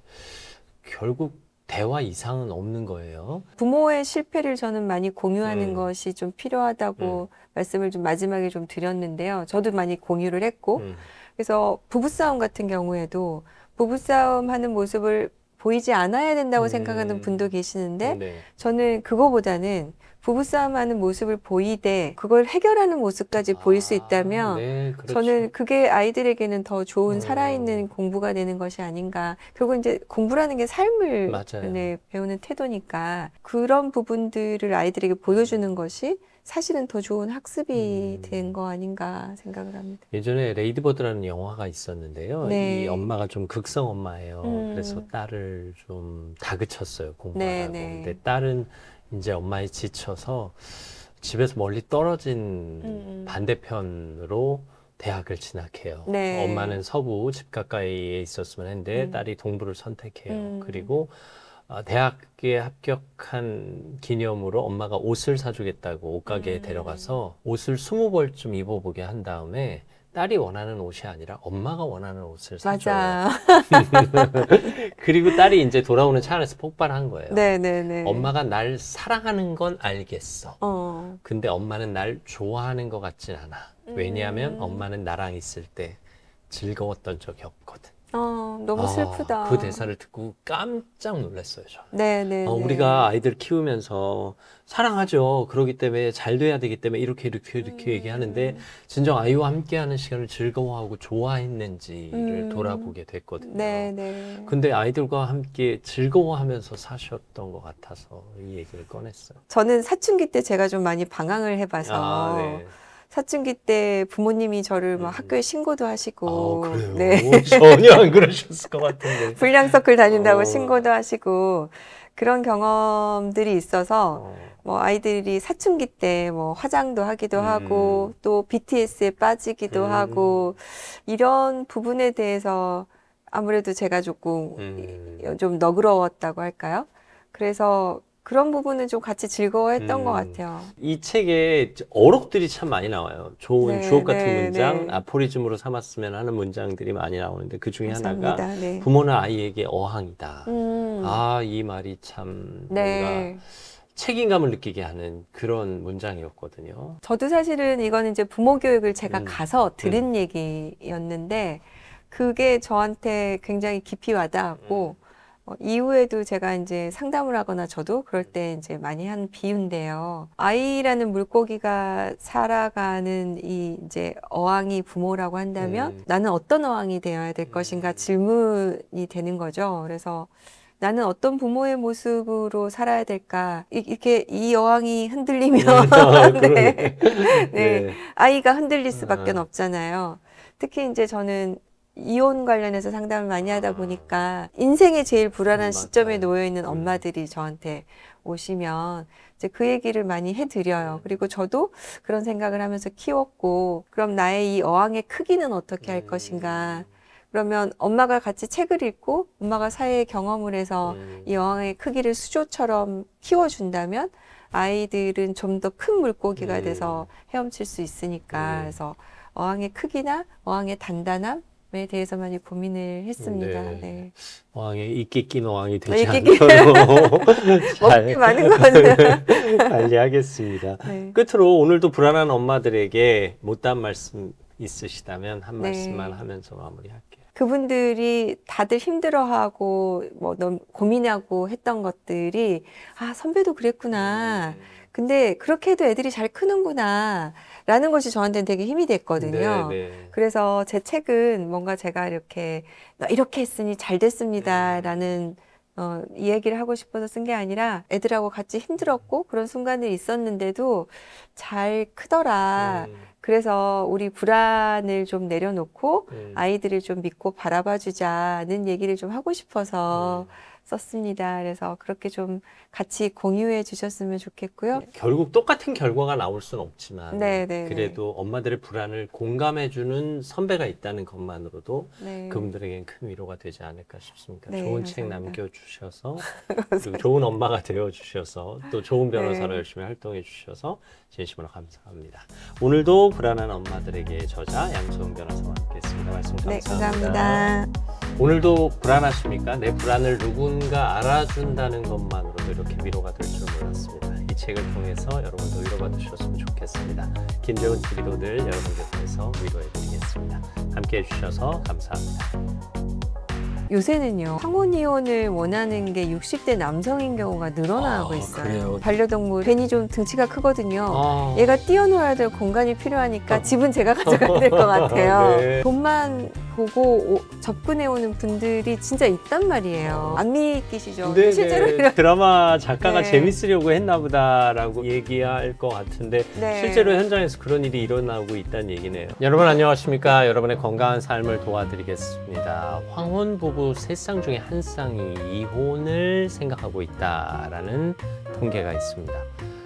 결국 대화 이상은 없는 거예요. 부모의 실패를 저는 많이 공유하는 것이 좀 필요하다고 말씀을 좀 마지막에 좀 드렸는데요. 저도 많이 공유를 했고, 그래서 부부싸움 같은 경우에도 부부싸움 하는 모습을 보이지 않아야 된다고 생각하는 분도 계시는데, 네. 저는 그거보다는 부부싸움 하는 모습을 보이되 그걸 해결하는 모습까지 보일 수 있다면 네, 그렇죠. 저는 그게 아이들에게는 더 좋은 살아있는 공부가 되는 것이 아닌가. 결국 이제 공부라는 게 삶을 맞아요. 네, 배우는 태도니까 그런 부분들을 아이들에게 보여주는 것이 사실은 더 좋은 학습이 된 거 아닌가 생각을 합니다. 예전에 레이디버드라는 영화가 있었는데요. 네. 이 엄마가 좀 극성 엄마예요. 그래서 딸을 좀 다그쳤어요, 공부하라고. 네, 네. 근데 딸은 이제 엄마에 지쳐서 집에서 멀리 떨어진 반대편으로 대학을 진학해요. 네. 엄마는 서부 집 가까이에 있었으면 했는데 딸이 동부를 선택해요. 그리고 대학에 합격한 기념으로 엄마가 옷을 사주겠다고 옷가게에 데려가서 옷을 20벌쯤 입어보게 한 다음에 딸이 원하는 옷이 아니라 엄마가 원하는 옷을 사줘요. 맞아. 그리고 딸이 이제 돌아오는 차 안에서 폭발한 거예요. 네네네. 엄마가 날 사랑하는 건 알겠어. 어. 근데 엄마는 날 좋아하는 것 같진 않아. 왜냐하면 엄마는 나랑 있을 때 즐거웠던 적이 없거든. 너무 슬프다. 그 대사를 듣고 깜짝 놀랐어요, 저는. 네네. 우리가 아이들 키우면서 사랑하죠. 그러기 때문에 잘 돼야 되기 때문에 이렇게 얘기하는데 진정 아이와 함께하는 시간을 즐거워하고 좋아했는지를 돌아보게 됐거든요. 네네. 근데 아이들과 함께 즐거워하면서 사셨던 것 같아서 이 얘기를 꺼냈어요. 저는 사춘기 때 제가 좀 많이 방황을 해봐서 네. 사춘기 때 부모님이 저를 막 학교에 신고도 하시고 그래요? 네. 전혀 안 그러셨을 것 같은데. 불량서클 다닌다고 신고도 하시고 그런 경험들이 있어서 뭐 아이들이 사춘기 때 뭐 화장도 하기도 하고 또 BTS에 빠지기도 하고 이런 부분에 대해서 아무래도 제가 조금 좀 너그러웠다고 할까요? 그래서 그런 부분은 좀 같이 즐거워했던 것 같아요. 이 책에 어록들이 참 많이 나와요. 좋은 네, 주옥 같은 네, 문장, 네. 아포리즘으로 삼았으면 하는 문장들이 많이 나오는데 그 중에 하나가 감사합니다. 네. 부모는 아이에게 어항이다. 음. 이 말이 참 네. 뭔가 책임감을 느끼게 하는 그런 문장이었거든요. 저도 사실은 이거는 이제 부모 교육을 제가 가서 들은 얘기였는데 그게 저한테 굉장히 깊이 와닿았고 이후에도 제가 이제 상담을 하거나 저도 그럴 때 이제 많이 한 비유인데요. 아이라는 물고기가 살아가는 이 이제 어항이 부모라고 한다면 나는 어떤 어항이 되어야 될 것인가 질문이 되는 거죠. 그래서 나는 어떤 부모의 모습으로 살아야 될까? 이렇게 이 여왕이 흔들리면 네. 네. 아이가 흔들릴 수밖에 없잖아요. 특히 이제 저는 이혼 관련해서 상담을 많이 하다 보니까 인생의 제일 불안한 시점에 놓여 있는 엄마들이 저한테 오시면 이제 그 얘기를 많이 해드려요. 그리고 저도 그런 생각을 하면서 키웠고, 그럼 나의 이 어항의 크기는 어떻게 할 것인가? 그러면 엄마가 같이 책을 읽고 엄마가 사회의 경험을 해서 이 어항의 크기를 수조처럼 키워준다면 아이들은 좀 더 큰 물고기가 돼서 헤엄칠 수 있으니까. 그래서 어항의 크기나 어항의 단단함에 대해서 많이 고민을 했습니다. 네. 어항에 이끼 낀 어항이 되지 이끼 않도록 먹기 많은 거는 관리하겠습니다. 네. 끝으로 오늘도 불안한 엄마들에게 못다한 말씀 있으시다면 한 네. 말씀만 하면서 마무리할게요. 그분들이 다들 힘들어하고 뭐 너무 고민하고 했던 것들이 아 선배도 그랬구나. 근데 그렇게 해도 애들이 잘 크는구나 라는 것이 저한테는 되게 힘이 됐거든요. 그래서 제 책은 뭔가 제가 이렇게 했으니 잘 됐습니다 라는 이 얘기를 하고 싶어서 쓴 게 아니라 애들하고 같이 힘들었고 그런 순간들이 있었는데도 잘 크더라. 그래서 우리 불안을 좀 내려놓고 아이들을 좀 믿고 바라봐 주자는 얘기를 좀 하고 싶어서 썼습니다. 그래서 그렇게 좀 같이 공유해 주셨으면 좋겠고요. 결국 똑같은 결과가 나올 수는 없지만 네네. 그래도 엄마들의 불안을 공감해주는 선배가 있다는 것만으로도 네. 그분들에겐 큰 위로가 되지 않을까 싶습니다. 네, 좋은 책 감사합니다. 남겨주셔서 그리고 좋은 엄마가 되어주셔서 또 좋은 변호사로 네. 열심히 활동해 주셔서 진심으로 감사합니다. 오늘도 불안한 엄마들에게 저자 양소영 변호사와 함께했습니다. 말씀 네, 감사합니다. 감사합니다. 오늘도 불안하십니까? 내 불안을 누군가 알아준다는 것만으로도 이렇게 위로가 될 줄 몰랐습니다. 이 책을 통해서 여러분도 위로받으셨으면 좋겠습니다. 김재훈 TV도 늘 여러분 곁에서 위로해드리겠습니다. 함께해 주셔서 감사합니다. 요새는요, 황혼이혼을 원하는 게 60대 남성인 경우가 늘어나고 있어요. 그래요? 반려동물 괜히 좀 등치가 크거든요. 아. 얘가 뛰어놀아야 될 공간이 필요하니까 집은 제가 가져가야 될 것 같아요. 네. 돈만 보고 접근해오는 분들이 진짜 있단 말이에요. 안 믿기시죠? 네, 실제로 네. 이런 드라마 작가가 네. 재밌으려고 했나 보다라고 얘기할 것 같은데 네. 실제로 현장에서 그런 일이 일어나고 있다는 얘기네요. 여러분 안녕하십니까? 여러분의 건강한 삶을 도와드리겠습니다. 황혼 부부 3쌍 중에 한 쌍이 이혼을 생각하고 있다라는 통계가 있습니다.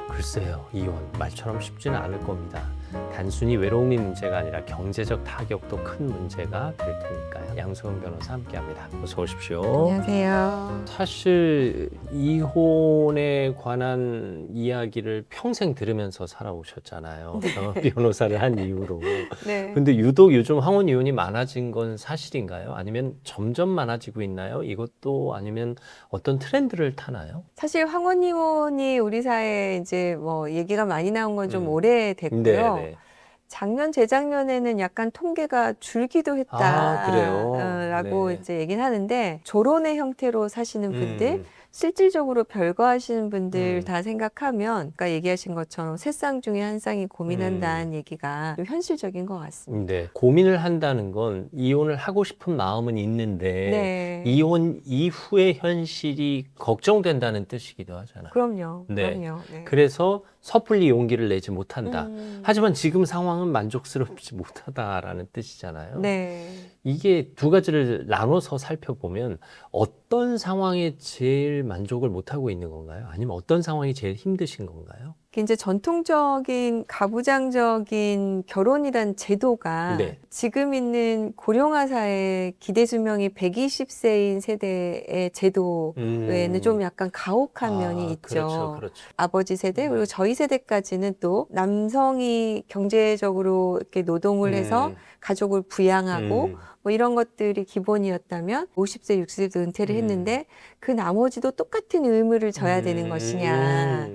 글쎄요, 이혼 말처럼 쉽지는 않을 겁니다. 단순히 외로움이 문제가 아니라 경제적 타격도 큰 문제가 될 테니까요. 양소영 변호사 함께합니다. 어서 오십시오. 안녕하세요. 사실 이혼에 관한 이야기를 평생 들으면서 살아오셨잖아요. 변호사를 한 이후로. 네. 근데 유독 요즘 황혼 이혼이 많아진 건 사실인가요? 아니면 점점 많아지고 있나요? 이것도 아니면 어떤 트렌드를 타나요? 사실 황혼이혼이 우리 사회에 이제 뭐 얘기가 많이 나온 건 좀 오래됐고요. 네. 작년, 재작년에는 약간 통계가 줄기도 했다. 그래요? 라고 네. 이제 얘기는 하는데, 조론의 형태로 사시는 분들, 실질적으로 별거하시는 분들 다 생각하면, 아까 얘기하신 것처럼 3쌍 중에 한 쌍이 고민한다는 얘기가 좀 현실적인 것 같습니다. 네. 고민을 한다는 건 이혼을 하고 싶은 마음은 있는데 네. 이혼 이후의 현실이 걱정된다는 뜻이기도 하잖아요. 그럼요. 네. 그럼요. 네. 그래서 섣불리 용기를 내지 못한다. 음. 하지만 지금 상황은 만족스럽지 못하다라는 뜻이잖아요. 네. 이게 두 가지를 나눠서 살펴보면 어떤 상황에 제일 만족을 못하고 있는 건가요? 아니면 어떤 상황이 제일 힘드신 건가요? 이제 전통적인 가부장적인 결혼이란 제도가 네. 지금 있는 고령화 사회 기대 수명이 120세인 세대의 제도에는 좀 약간 가혹한 면이 있죠. 그렇죠, 그렇죠. 아버지 세대 그리고 저희 세대까지는 또 남성이 경제적으로 이렇게 노동을 해서 가족을 부양하고 뭐 이런 것들이 기본이었다면 50세, 60세도 은퇴를 했는데 그 나머지도 똑같은 의무를 져야 되는 것이냐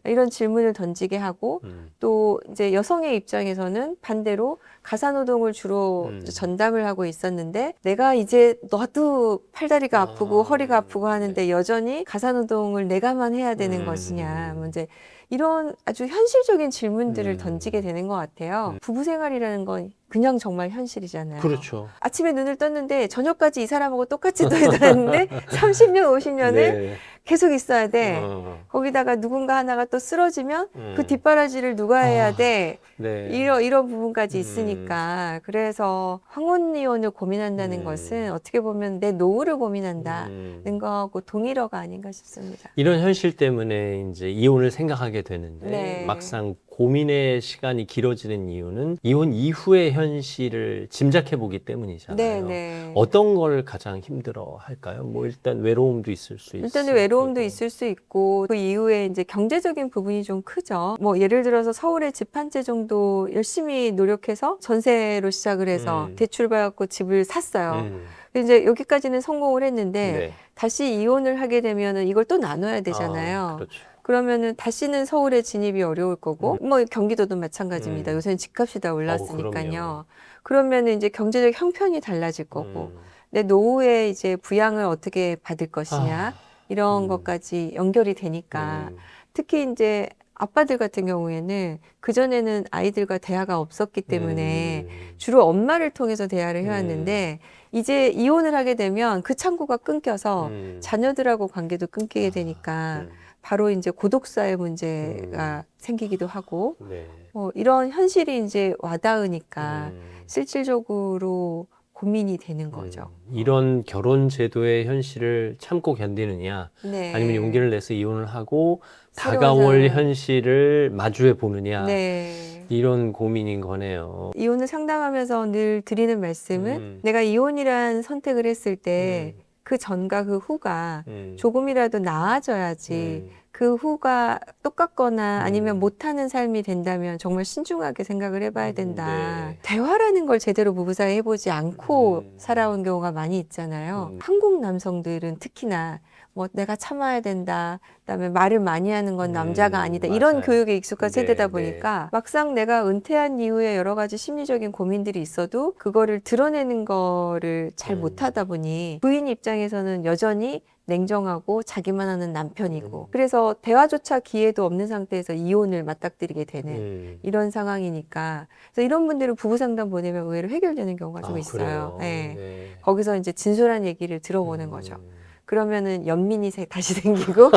이런 질문을 던지게 하고 또 이제 여성의 입장에서는 반대로 가사노동을 주로 전담을 하고 있었는데 내가 이제 너도 팔다리가 아프고 허리가 아프고 하는데 여전히 가사노동을 내가만 해야 되는 것이냐 뭐 이제 이런 아주 현실적인 질문들을 던지게 되는 것 같아요. 부부 생활이라는 건 그냥 정말 현실이잖아요. 그렇죠. 아침에 눈을 떴는데 저녁까지 이 사람하고 똑같이 또 있었는데 30년, 50년을 네. 계속 있어야 돼. 거기다가 누군가 하나가 또 쓰러지면 그 뒷바라지를 누가 해야 돼. 네. 이런 부분까지 있으니까. 그래서 황혼이혼을 고민한다는 것은 어떻게 보면 내 노후를 고민한다는 거하고 동일어가 아닌가 싶습니다. 이런 현실 때문에 이제 이혼을 생각하게 되는데 네. 막상 고민의 시간이 길어지는 이유는 이혼 이후의 현실을 짐작해 보기 때문이잖아요. 네. 어떤 걸 가장 힘들어 할까요? 뭐 일단 외로움도 있을 수 있고. 일단은 외로움도 있을 수 있고 그 이후에 이제 경제적인 부분이 좀 크죠. 뭐 예를 들어서 서울에 집 한 채 정도 열심히 노력해서 전세로 시작을 해서 대출 받고 집을 샀어요. 이제 여기까지는 성공을 했는데 네. 다시 이혼을 하게 되면은 이걸 또 나눠야 되잖아요. 그렇죠. 그러면은 다시는 서울에 진입이 어려울 거고 뭐 경기도도 마찬가지입니다. 요새는 집값이 다 올랐으니까요. 그러면은 이제 경제적 형편이 달라질 거고 내 노후에 이제 부양을 어떻게 받을 것이냐 이런 것까지 연결이 되니까 특히 이제 아빠들 같은 경우에는 그전에는 아이들과 대화가 없었기 때문에 주로 엄마를 통해서 대화를 해왔는데 이제 이혼을 하게 되면 그 창구가 끊겨서 자녀들하고 관계도 끊기게 되니까 바로 이제 고독사의 문제가 생기기도 하고 네. 이런 현실이 이제 와닿으니까 실질적으로 고민이 되는 거죠. 이런 결혼 제도의 현실을 참고 견디느냐 네. 아니면 용기를 내서 이혼을 하고 새로운 다가올 상황. 현실을 마주해 보느냐 네. 이런 고민인 거네요. 이혼을 상담하면서 늘 드리는 말씀은 내가 이혼이란 선택을 했을 때 그 전과 그 후가 조금이라도 나아져야지 그 후가 똑같거나 아니면 못하는 삶이 된다면 정말 신중하게 생각을 해봐야 된다. 네. 대화라는 걸 제대로 부부 사이에 해보지 않고 살아온 경우가 많이 있잖아요. 한국 남성들은 특히나 뭐 내가 참아야 된다. 그다음에 말을 많이 하는 건 남자가 아니다. 이런 맞아요. 교육에 익숙한 네, 세대다 네. 보니까 막상 내가 은퇴한 이후에 여러 가지 심리적인 고민들이 있어도 그거를 드러내는 거를 잘 못하다 보니 부인 입장에서는 여전히 냉정하고 자기만 하는 남편이고 그래서 대화조차 기회도 없는 상태에서 이혼을 맞닥뜨리게 되는 이런 상황이니까 그래서 이런 분들은 부부 상담 보내면 의외로 해결되는 경우가 좀 있어요. 그래요? 네. 네. 거기서 이제 진솔한 얘기를 들어보는 거죠. 그러면은 연민이 다시 생기고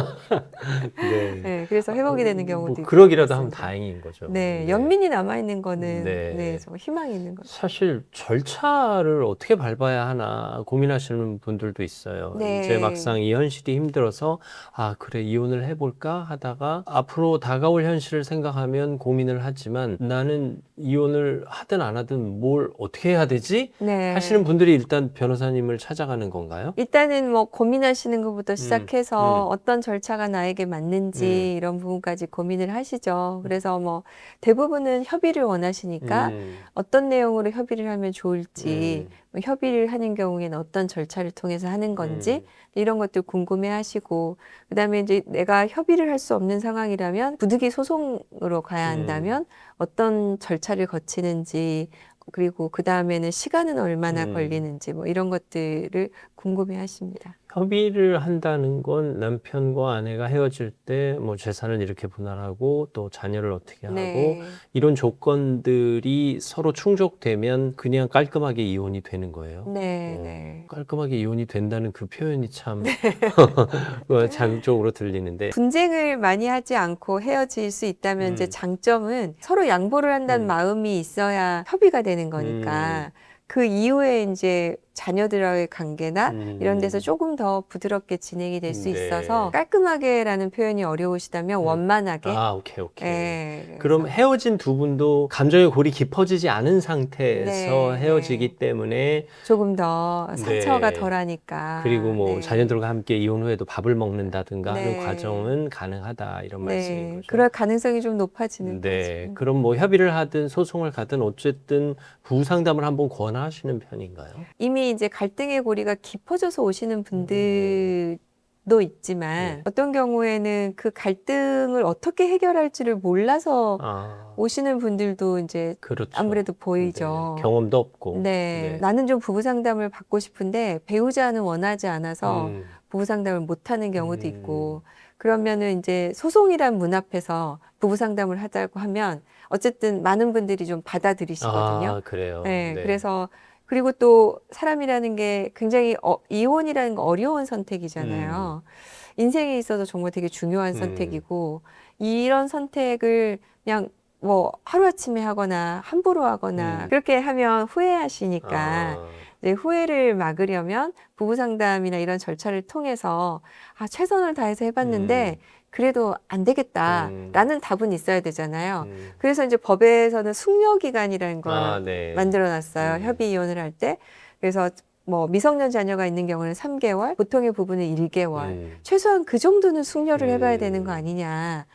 네. 네, 그래서 회복이 되는 경우도 뭐 있고 그러기라도 하면 있습니다. 다행인 거죠. 네, 연민이 남아있는 거는 네. 네, 좀 희망이 있는 거죠. 사실 절차를 어떻게 밟아야 하나 고민하시는 분들도 있어요. 네. 이제 막상 이 현실이 힘들어서 아 그래 이혼을 해볼까 하다가 앞으로 다가올 현실을 생각하면 고민을 하지만 나는 이혼을 하든 안 하든 뭘 어떻게 해야 되지? 네. 하시는 분들이 일단 변호사님을 찾아가는 건가요? 일단은 뭐 고민하시는 것부터 시작해서 어떤 절차가 나에게 맞는지 이런 부분까지 고민을 하시죠. 그래서 뭐 대부분은 협의를 원하시니까 어떤 내용으로 협의를 하면 좋을지 뭐 협의를 하는 경우에는 어떤 절차를 통해서 하는 건지 이런 것들 궁금해 하시고 그다음에 이제 내가 협의를 할 수 없는 상황이라면 부득이 소송으로 가야 한다면 어떤 절차를 거치는지 그리고 그 다음에는 시간은 얼마나 걸리는지 뭐 이런 것들을 궁금해 하십니다. 협의를 한다는 건 남편과 아내가 헤어질 때 뭐 재산을 이렇게 분할하고 또 자녀를 어떻게 하고 네. 이런 조건들이 서로 충족되면 그냥 깔끔하게 이혼이 되는 거예요. 네. 깔끔하게 이혼이 된다는 그 표현이 참 자극적으로 들리는데 분쟁을 많이 하지 않고 헤어질 수 있다면 이제 장점은 서로 양보를 한다는 마음이 있어야 협의가 되는 거니까 그 이후에 이제 자녀들과의 관계나 이런 데서 조금 더 부드럽게 진행이 될 수 네. 있어서 깔끔하게라는 표현이 어려우시다면 원만하게. 아, 오케이. 네, 그럼 그래서. 헤어진 두 분도 감정의 골이 깊어지지 않은 상태에서 네, 헤어지기 네. 때문에 조금 더 상처가 네. 덜하니까. 그리고 뭐 네. 자녀들과 함께 이혼 후에도 밥을 먹는다든가 하는 네. 과정은 가능하다 이런 말씀인 네, 거죠. 그럴 가능성이 좀 높아지는 네. 거죠. 그럼 뭐 협의를 하든 소송을 가든 어쨌든 부부 상담을 한번 권하시는 편인가요? 이미 이제 갈등의 고리가 깊어져서 오시는 분들도 있지만 어떤 경우에는 그 갈등을 어떻게 해결할지를 몰라서 오시는 분들도 이제 그렇죠. 아무래도 보이죠. 네. 경험도 없고. 네. 나는 좀 부부 상담을 받고 싶은데 배우자는 원하지 않아서 부부 상담을 못 하는 경우도 있고 그러면은 이제 소송이란 문 앞에서 부부 상담을 하자고 하면 어쨌든 많은 분들이 좀 받아들이시거든요. 아, 그래요. 네, 네. 그래서 그리고 또 사람이라는 게 굉장히 이혼이라는 거 어려운 선택이잖아요. 인생에 있어서 정말 되게 중요한 선택이고 이런 선택을 그냥 뭐 하루아침에 하거나 함부로 하거나 그렇게 하면 후회하시니까 아, 이제 후회를 막으려면 부부 상담이나 이런 절차를 통해서 최선을 다해서 해봤는데 그래도 안 되겠다라는 답은 있어야 되잖아요. 그래서 이제 법에서는 숙려 기간이라는 걸 네. 만들어 놨어요. 협의 이혼을 할 때. 그래서 뭐 미성년 자녀가 있는 경우는 3개월, 보통의 부부는 1개월. 최소한 그 정도는 숙려를 해봐야 되는 거 아니냐.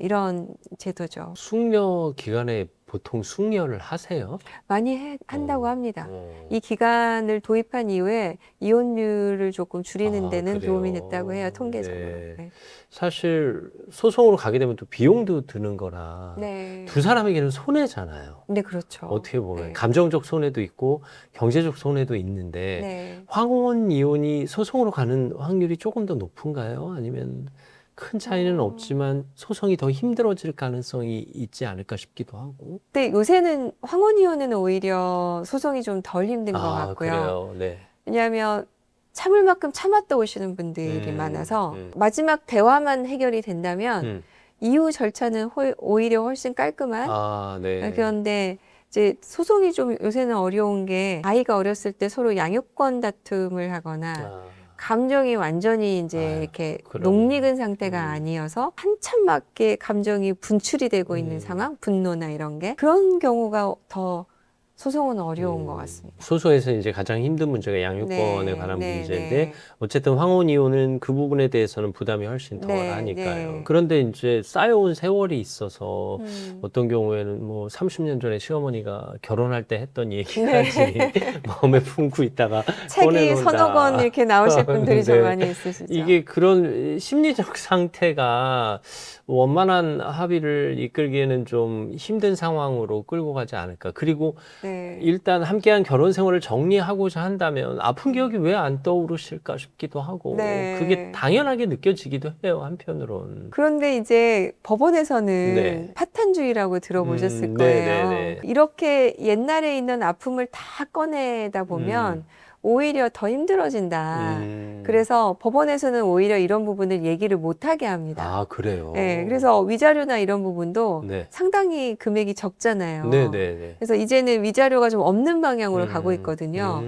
이런 제도죠. 숙려 기간에 보통 숙려를 하세요? 많이 한다고 합니다. 이 기간을 도입한 이후에 이혼율을 조금 줄이는 데는 그래요? 도움이 됐다고 해요, 통계적으로. 네. 네. 사실 소송으로 가게 되면 또 비용도 드는 거라 네. 두 사람에게는 손해잖아요. 네, 그렇죠. 어떻게 보면 네. 감정적 손해도 있고 경제적 손해도 있는데 네. 황혼 이혼이 소송으로 가는 확률이 조금 더 높은가요? 아니면 큰 차이는 없지만 소송이 더 힘들어질 가능성이 있지 않을까 싶기도 하고. 근데 요새는 황혼 이혼은 오히려 소송이 좀 덜 힘든 것 같고요. 그래요. 네. 왜냐하면 참을 만큼 참았다 오시는 분들이 많아서 마지막 대화만 해결이 된다면 이후 절차는 오히려 훨씬 깔끔한. 네. 그런데 이제 소송이 좀 요새는 어려운 게 아이가 어렸을 때 서로 양육권 다툼을 하거나 감정이 완전히 이제 이렇게 녹익은 상태가 아니어서 한참 맞게 감정이 분출이 되고 있는 상황, 분노나 이런 게 그런 경우가 더 소송은 어려운 것 같습니다. 소송에서 이제 가장 힘든 문제가 양육권에 네, 관한 네, 문제인데 네. 어쨌든 황혼 이혼은 그 부분에 대해서는 부담이 훨씬 덜 네, 하니까요. 네. 그런데 이제 쌓여온 세월이 있어서 음. 어떤 경우에는 뭐 30년 전에 시어머니가 결혼할 때 했던 얘기까지 네. 마음에 품고 있다가 책이 꺼내놓는다. 서너 권 이렇게 나오실 분들이 좀 네. 많이 있으시죠. 이게 그런 심리적 상태가 원만한 합의를 이끌기에는 좀 힘든 상황으로 끌고 가지 않을까. 그리고 네. 일단 함께한 결혼 생활을 정리하고자 한다면 아픈 기억이 왜 안 떠오르실까 싶기도 하고 네. 그게 당연하게 느껴지기도 해요, 한편으로는. 그런데 이제 법원에서는 네. 파탄주의라고 들어보셨을 네, 거예요. 네, 네. 이렇게 옛날에 있는 아픔을 다 꺼내다 보면 오히려 더 힘들어진다. 그래서 법원에서는 오히려 이런 부분을 얘기를 못하게 합니다. 그래요? 네, 그래서 위자료나 이런 부분도 네. 상당히 금액이 적잖아요. 네, 네, 네. 그래서 이제는 위자료가 좀 없는 방향으로 가고 있거든요.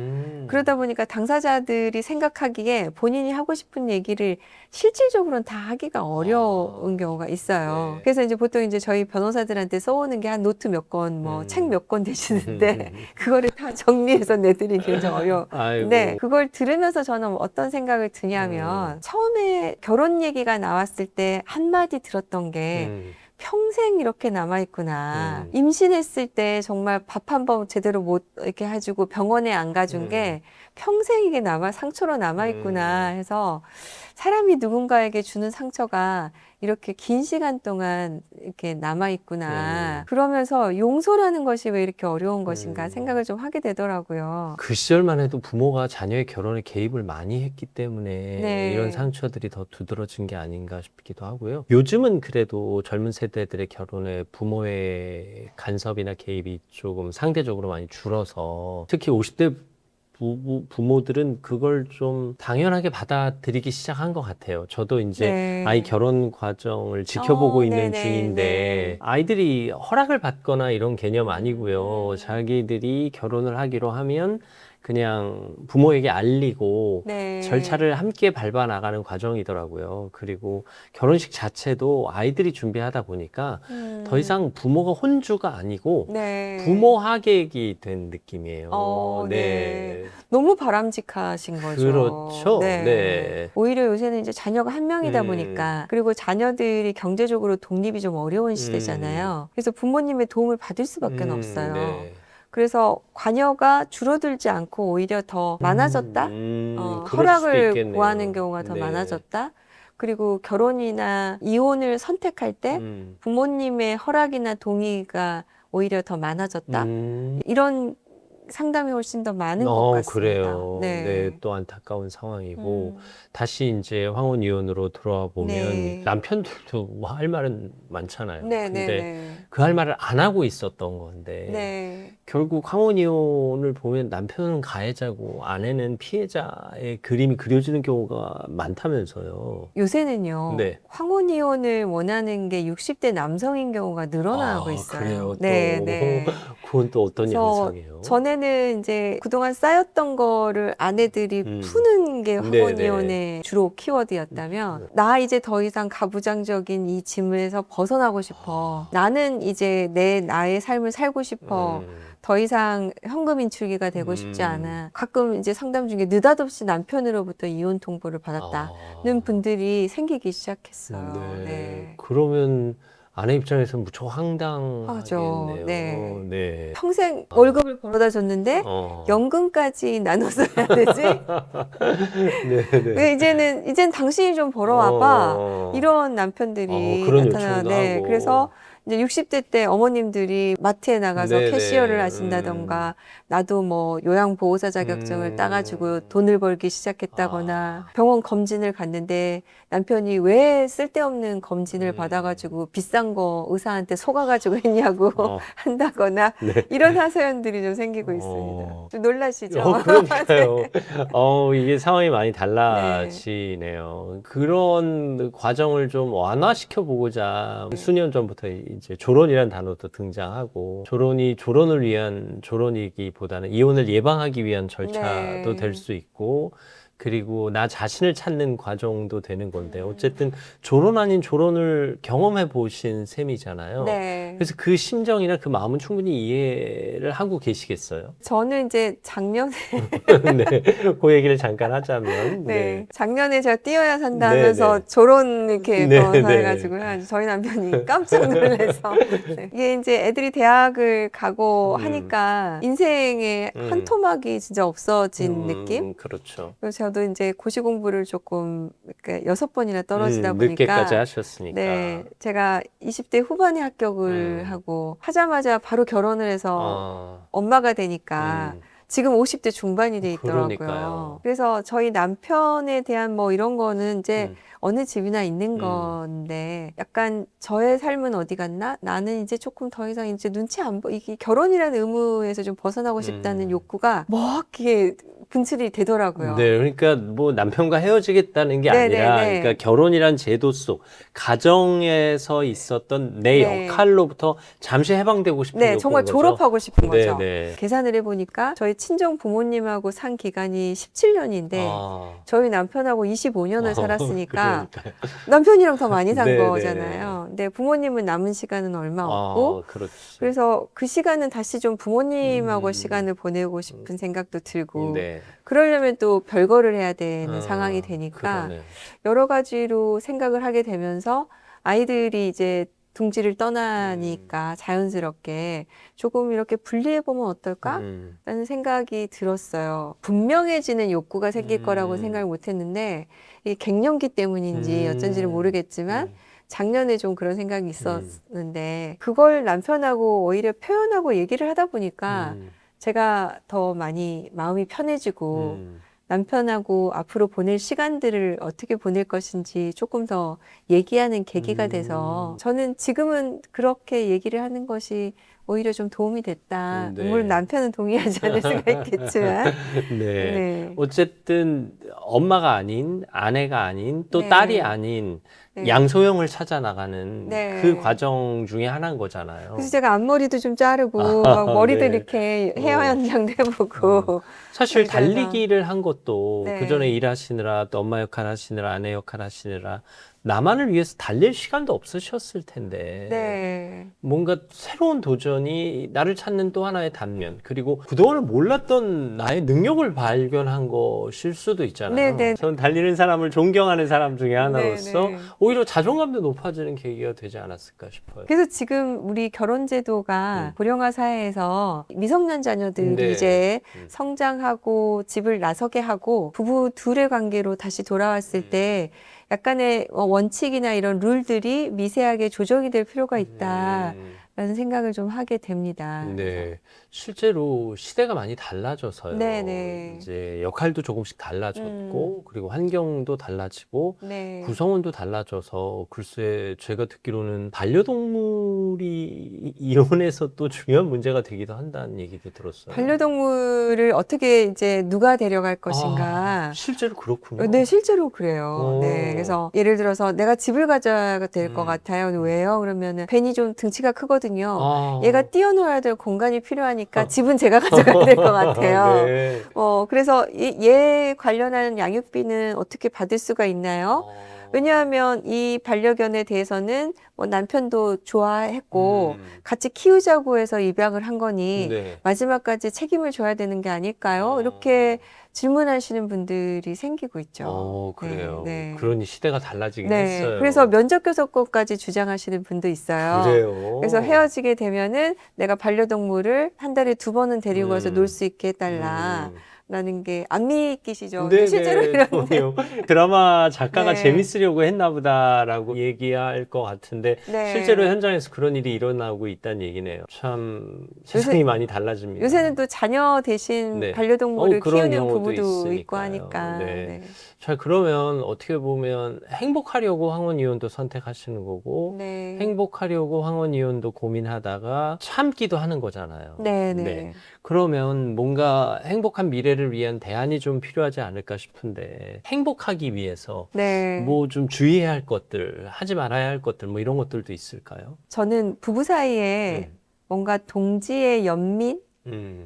그러다 보니까 당사자들이 생각하기에 본인이 하고 싶은 얘기를 실질적으로는 다 하기가 어려운 경우가 있어요. 네. 그래서 이제 보통 이제 저희 변호사들한테 써오는 게 한 노트 몇 권, 책 몇 권 되시는데 그거를 다 정리해서 내드리기는 좀 어려워. 근데 그걸 들으면서 저는 어떤 생각을 드냐면 처음에 결혼 얘기가 나왔을 때 한마디 들었던 게 평생 이렇게 남아있구나. 임신했을 때 정말 밥 한 번 제대로 못 이렇게 해주고 병원에 안 가준 게 평생 이게 상처로 남아있구나 해서 사람이 누군가에게 주는 상처가 이렇게 긴 시간 동안 이렇게 남아있구나. 그러면서 용서라는 것이 왜 이렇게 어려운 것인가 생각을 좀 하게 되더라고요. 그 시절만 해도 부모가 자녀의 결혼에 개입을 많이 했기 때문에 네. 이런 상처들이 더 두드러진 게 아닌가 싶기도 하고요. 요즘은 그래도 젊은 세대들의 결혼에 부모의 간섭이나 개입이 조금 상대적으로 많이 줄어서 특히 50대 부모들은 그걸 좀 당연하게 받아들이기 시작한 것 같아요. 저도 이제 네. 아이 결혼 과정을 지켜보고 있는 네네, 중인데 네. 아이들이 허락을 받거나 이런 개념 아니고요. 자기들이 결혼을 하기로 하면 그냥 부모에게 알리고 네. 절차를 함께 밟아 나가는 과정이더라고요. 그리고 결혼식 자체도 아이들이 준비하다 보니까 더 이상 부모가 혼주가 아니고 네. 부모 하객이 된 느낌이에요. 네. 너무 바람직하신 거죠. 그렇죠. 네. 네. 오히려 요새는 이제 자녀가 한 명이다 보니까 그리고 자녀들이 경제적으로 독립이 좀 어려운 시대잖아요. 그래서 부모님의 도움을 받을 수밖에 없어요. 네. 그래서 관여가 줄어들지 않고 오히려 더 많아졌다. 그럴 수도 허락을 있겠네요. 구하는 경우가 더 네. 많아졌다. 그리고 결혼이나 이혼을 선택할 때 부모님의 허락이나 동의가 오히려 더 많아졌다. 이런 상담이 훨씬 더 많은 것 같습니다. 그래요. 네. 네, 또 안타까운 상황이고 다시 이제 황혼 이혼으로 돌아와 보면 네. 남편들도 뭐 할 말은 많잖아요. 네, 근데 네, 네. 그 할 말을 안 하고 있었던 건데 네. 결국 황혼 이혼을 보면 남편은 가해자고 아내는 피해자의 그림이 그려지는 경우가 많다면서요. 요새는요. 네. 황혼 이혼을 원하는 게 60대 남성인 경우가 늘어나고 있어요. 그래요. 네, 또 네. 그건 또 어떤 그래서 현상이에요? 전에는 이제 그동안 쌓였던 거를 아내들이 푸는 게 네네. 황혼 이혼의 주로 키워드였다면 나 이제 더 이상 가부장적인 이 짐에서 벗어나고 싶어. 나는 이제 나의 삶을 살고 싶어. 더 이상 현금 인출기가 되고 싶지 않아. 가끔 이제 상담 중에 느닷없이 남편으로부터 이혼 통보를 받았다는 분들이 생기기 시작했어요. 네. 그러면 아내 입장에서는 무척 황당하겠네요. 네. 네. 평생 월급을 벌어다 줬는데 연금까지 나눠서 해야 되지? 왜 이제는 당신이 좀 벌어와봐. 이런 남편들이 그런 나타나. 요청도 네. 하고. 그래서 이제 60대 때 어머님들이 마트에 나가서 네네. 캐시어를 하신다던가 나도 뭐 요양보호사 자격증을 따가지고 돈을 벌기 시작했다거나 병원 검진을 갔는데 남편이 왜 쓸데없는 검진을 받아가지고 비싼 거 의사한테 속아가지고 했냐고 한다거나 네. 이런 하소연들이 좀 생기고 있습니다. 좀 놀라시죠? 그러니까요. 이게 상황이 많이 달라지네요. 그런 과정을 좀 완화시켜 보고자 수년 전부터 이제 조론이라는 단어도 등장하고 조론이 조론을 위한 조론이기보다는 이혼을 예방하기 위한 절차도 네. 될 수 있고 그리고 나 자신을 찾는 과정도 되는 건데 어쨌든 조론 아닌 조론을 경험해 보신 셈이잖아요. 네. 그래서 그 심정이나 그 마음은 충분히 이해를 하고 계시겠어요? 저는 이제 작년에 네, 그 얘기를 잠깐 하자면 네. 작년에 제가 뛰어야 산다 네, 하면서 네. 조론 이렇게 네, 해가지고 저희 남편이 깜짝 놀라서 네. 이게 이제 애들이 대학을 가고 하니까 인생의 한 토막이 진짜 없어진 느낌? 그렇죠. 그래서 저도 이제 고시 공부를 조금 6번이나 떨어지다 보니까 늦게까지 하셨으니까. 네, 제가 20대 후반에 합격을 하고 하자마자 바로 결혼을 해서 엄마가 되니까 지금 50대 중반이 돼 있더라고요. 그러니까요. 그래서 저희 남편에 대한 뭐 이런 거는 이제 어느 집이나 있는 건데 약간 저의 삶은 어디 갔나? 나는 이제 조금 더 이상 이제 눈치 안 보, 이게 결혼이라는 의무에서 좀 벗어나고 싶다는 욕구가 뭐하게 분출이 되더라고요. 네, 그러니까 뭐 남편과 헤어지겠다는 게 아니라, 네네네. 그러니까 결혼이란 제도 속 가정에서 있었던 내 네. 역할로부터 잠시 해방되고 싶은 네, 욕구인 정말 거죠? 졸업하고 싶은 거죠. 네. 계산을 해보니까 저희 친정 부모님하고 산 기간이 17년인데 아, 저희 남편하고 25년을 살았으니까 그러니까요. 남편이랑 더 많이 산 네, 거잖아요. 근데 부모님은 남은 시간은 얼마 없고 그렇지. 그래서 그 시간은 다시 좀 부모님하고 시간을 보내고 싶은 생각도 들고 네. 그러려면 또 별거를 해야 되는 상황이 되니까 그러네. 여러 가지로 생각을 하게 되면서 아이들이 이제 둥지를 떠나니까 자연스럽게 조금 이렇게 분리해보면 어떨까? 라는 생각이 들었어요. 분명해지는 욕구가 생길 거라고 생각을 못했는데 이게 갱년기 때문인지 어쩐지는 모르겠지만 작년에 좀 그런 생각이 있었는데 그걸 남편하고 오히려 표현하고 얘기를 하다 보니까 제가 더 많이 마음이 편해지고 남편하고 앞으로 보낼 시간들을 어떻게 보낼 것인지 조금 더 얘기하는 계기가 돼서 저는 지금은 그렇게 얘기를 하는 것이 오히려 좀 도움이 됐다. 네. 물론 남편은 동의하지 않을 수가 있겠지만. 네. 네. 어쨌든 엄마가 아닌 아내가 아닌 또 네. 딸이 아닌 네. 양소영을 찾아 나가는 네. 그 과정 중에 하나인 거잖아요. 그래서 제가 앞머리도 좀 자르고 막 머리도 네. 이렇게 헤어 연장도 해보고 사실 그래서- 달리기를 한 것도 네. 그 전에 일하시느라 또 엄마 역할 하시느라 아내 역할 하시느라 나만을 위해서 달릴 시간도 없으셨을 텐데 네. 뭔가 새로운 도전이 나를 찾는 또 하나의 단면 그리고 그동안을 몰랐던 나의 능력을 발견한 것일 수도 있잖아요. 네네. 저는 달리는 사람을 존경하는 사람 중에 하나로서 네네. 오히려 자존감도 높아지는 계기가 되지 않았을까 싶어요. 그래서 지금 우리 결혼 제도가 고령화 사회에서 미성년 자녀들이 네. 이제 성장하고 집을 나서게 하고 부부 둘의 관계로 다시 돌아왔을 때 약간의 원칙이나 이런 룰들이 미세하게 조정이 될 필요가 있다. 라는 생각을 좀 하게 됩니다. 네. 실제로 시대가 많이 달라져서요. 네네. 이제 역할도 조금씩 달라졌고, 그리고 환경도 달라지고, 네. 구성원도 달라져서, 글쎄, 제가 듣기로는 반려동물이 이혼해서 또 중요한 문제가 되기도 한다는 얘기도 들었어요. 반려동물을 어떻게 이제 누가 데려갈 것인가. 실제로 그렇군요. 네, 실제로 그래요. 오. 네, 그래서 예를 들어서 내가 집을 가져야 될 것 같아요. 왜요? 그러면은 벤이 좀 등치가 크거든요. 얘가 뛰어놀아야 될 공간이 필요하니까 집은 제가 가져가야 될 것 같아요. 네. 그래서 얘 관련한 양육비는 어떻게 받을 수가 있나요? 왜냐하면 이 반려견에 대해서는 뭐 남편도 좋아했고 같이 키우자고 해서 입양을 한 거니 네. 마지막까지 책임을 져야 되는 게 아닐까요? 이렇게 질문하시는 분들이 생기고 있죠. 그래요. 네, 네. 그러니 시대가 달라지긴 네, 했어요. 그래서 면접교섭권까지 주장하시는 분도 있어요. 그래요. 그래서 헤어지게 되면은 내가 반려동물을 한 달에 2번은 데리고 가서 놀 수 있게 해달라. 라는 게 안 믿기시죠? 근데 실제로 이런데 드라마 작가가 네. 재밌으려고 했나 보다라고 얘기할 것 같은데 네. 실제로 현장에서 그런 일이 일어나고 있다는 얘기네요. 참 세상이 많이 달라집니다. 요새는 또 자녀 대신 네. 반려동물을 그런 키우는 경우도 부부도 있고 있으니까요. 하니까. 네. 네. 자, 그러면 어떻게 보면 행복하려고 황혼이혼도 선택하시는 거고 네. 행복하려고 황혼이혼도 고민하다가 참기도 하는 거잖아요. 네, 네. 네. 그러면 뭔가 행복한 미래를 위한 대안이 좀 필요하지 않을까 싶은데 행복하기 위해서 네. 뭐 좀 주의해야 할 것들, 하지 말아야 할 것들 뭐 이런 것들도 있을까요? 저는 부부 사이에 뭔가 동지의 연민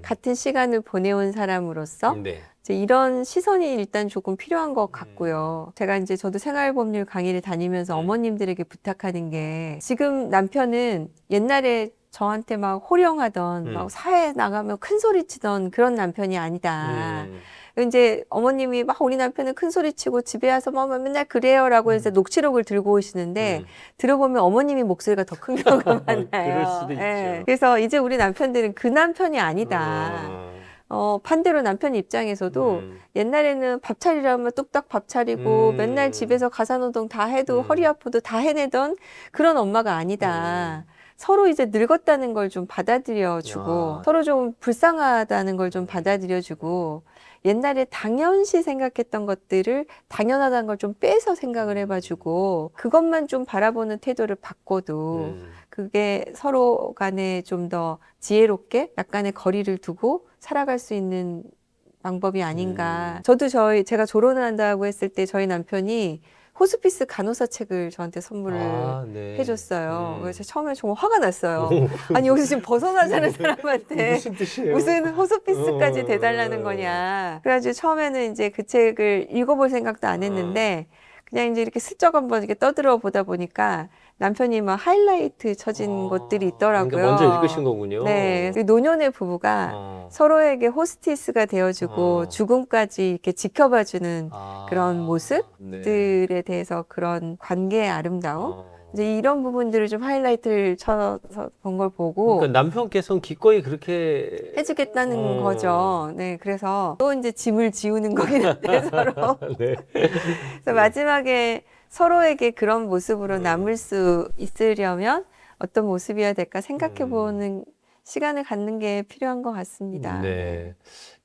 같은 시간을 보내온 사람으로서 네. 이제 이런 시선이 일단 조금 필요한 것 같고요. 제가 이제 저도 생활법률 강의를 다니면서 어머님들에게 부탁하는 게 지금 남편은 옛날에 저한테 막 호령하던 막 사회에 나가면 큰 소리 치던 그런 남편이 아니다. 이제 어머님이 막 우리 남편은 큰 소리 치고 집에 와서 뭐 맨날 그래요라고 해서 녹취록을 들고 오시는데 들어보면 어머님이 목소리가 더 큰 경우가 많아요. 그럴 수도 있죠. 그래서 이제 우리 남편들은 그 남편이 아니다. 반대로 남편 입장에서도 옛날에는 밥 차리라면 뚝딱 밥 차리고 맨날 집에서 가사노동 다 해도 허리 아프도 다 해내던 그런 엄마가 아니다. 서로 이제 늙었다는 걸 좀 받아들여주고 서로 좀 불쌍하다는 걸 좀 받아들여주고 옛날에 당연시 생각했던 것들을 당연하다는 걸 좀 빼서 생각을 해봐주고 그것만 좀 바라보는 태도를 바꿔도 그게 서로 간에 좀 더 지혜롭게 약간의 거리를 두고 살아갈 수 있는 방법이 아닌가. 저도 제가 졸업을 한다고 했을 때 저희 남편이 호스피스 간호사 책을 저한테 선물을 해줬어요. 그래서 처음에 정말 화가 났어요. 아니 여기서 지금 벗어나자는 사람한테 무슨 뜻이에요? 무슨 호스피스까지 대달라는 거냐. 그래가지고 처음에는 이제 그 책을 읽어볼 생각도 안 했는데 그냥 이제 이렇게 슬쩍 한번 이렇게 떠들어 보다 보니까 남편이 막 하이라이트 쳐진 것들이 있더라고요. 그러니까 먼저 읽으신 거군요. 네, 노년의 부부가 서로에게 호스티스가 되어주고 죽음까지 이렇게 지켜봐주는 그런 모습들에 대해서 그런 관계의 아름다움. 이제 이런 부분들을 좀 하이라이트를 쳐서 본 걸 보고 그러니까 남편께서는 기꺼이 그렇게 해주겠다는 거죠. 네, 그래서 또 이제 짐을 지우는 거긴 한데 서로. 네. 그래서 마지막에 서로에게 그런 모습으로 남을 수 있으려면 어떤 모습이어야 될까 생각해보는 시간을 갖는 게 필요한 것 같습니다. 네.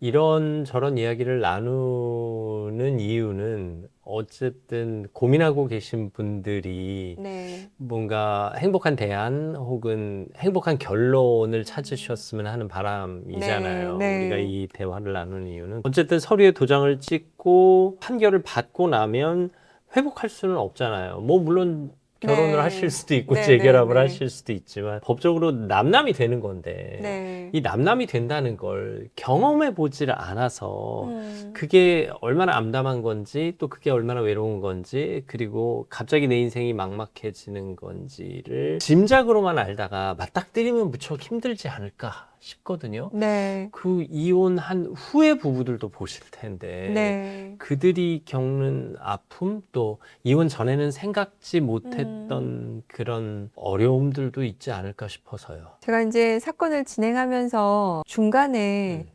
이런 저런 이야기를 나누는 이유는 어쨌든 고민하고 계신 분들이 네. 뭔가 행복한 대안 혹은 행복한 결론을 찾으셨으면 하는 바람이잖아요. 네, 네. 우리가 이 대화를 나누는 이유는 어쨌든 서류에 도장을 찍고 판결을 받고 나면 회복할 수는 없잖아요. 뭐 물론 결혼을 하실 수도 있고 재결합을 하실 수도 있지만 법적으로 남남이 되는 건데 이 남남이 된다는 걸 경험해 보지를 않아서 그게 얼마나 암담한 건지 또 그게 얼마나 외로운 건지 그리고 갑자기 내 인생이 막막해지는 건지를 짐작으로만 알다가 맞닥뜨리면 무척 힘들지 않을까 싶거든요. 네. 그 이혼한 후의 부부들도 보실 텐데 네. 그들이 겪는 아픔 또 이혼 전에는 생각지 못했던 그런 어려움들도 있지 않을까 싶어서요. 제가 이제 사건을 진행하면서 중간에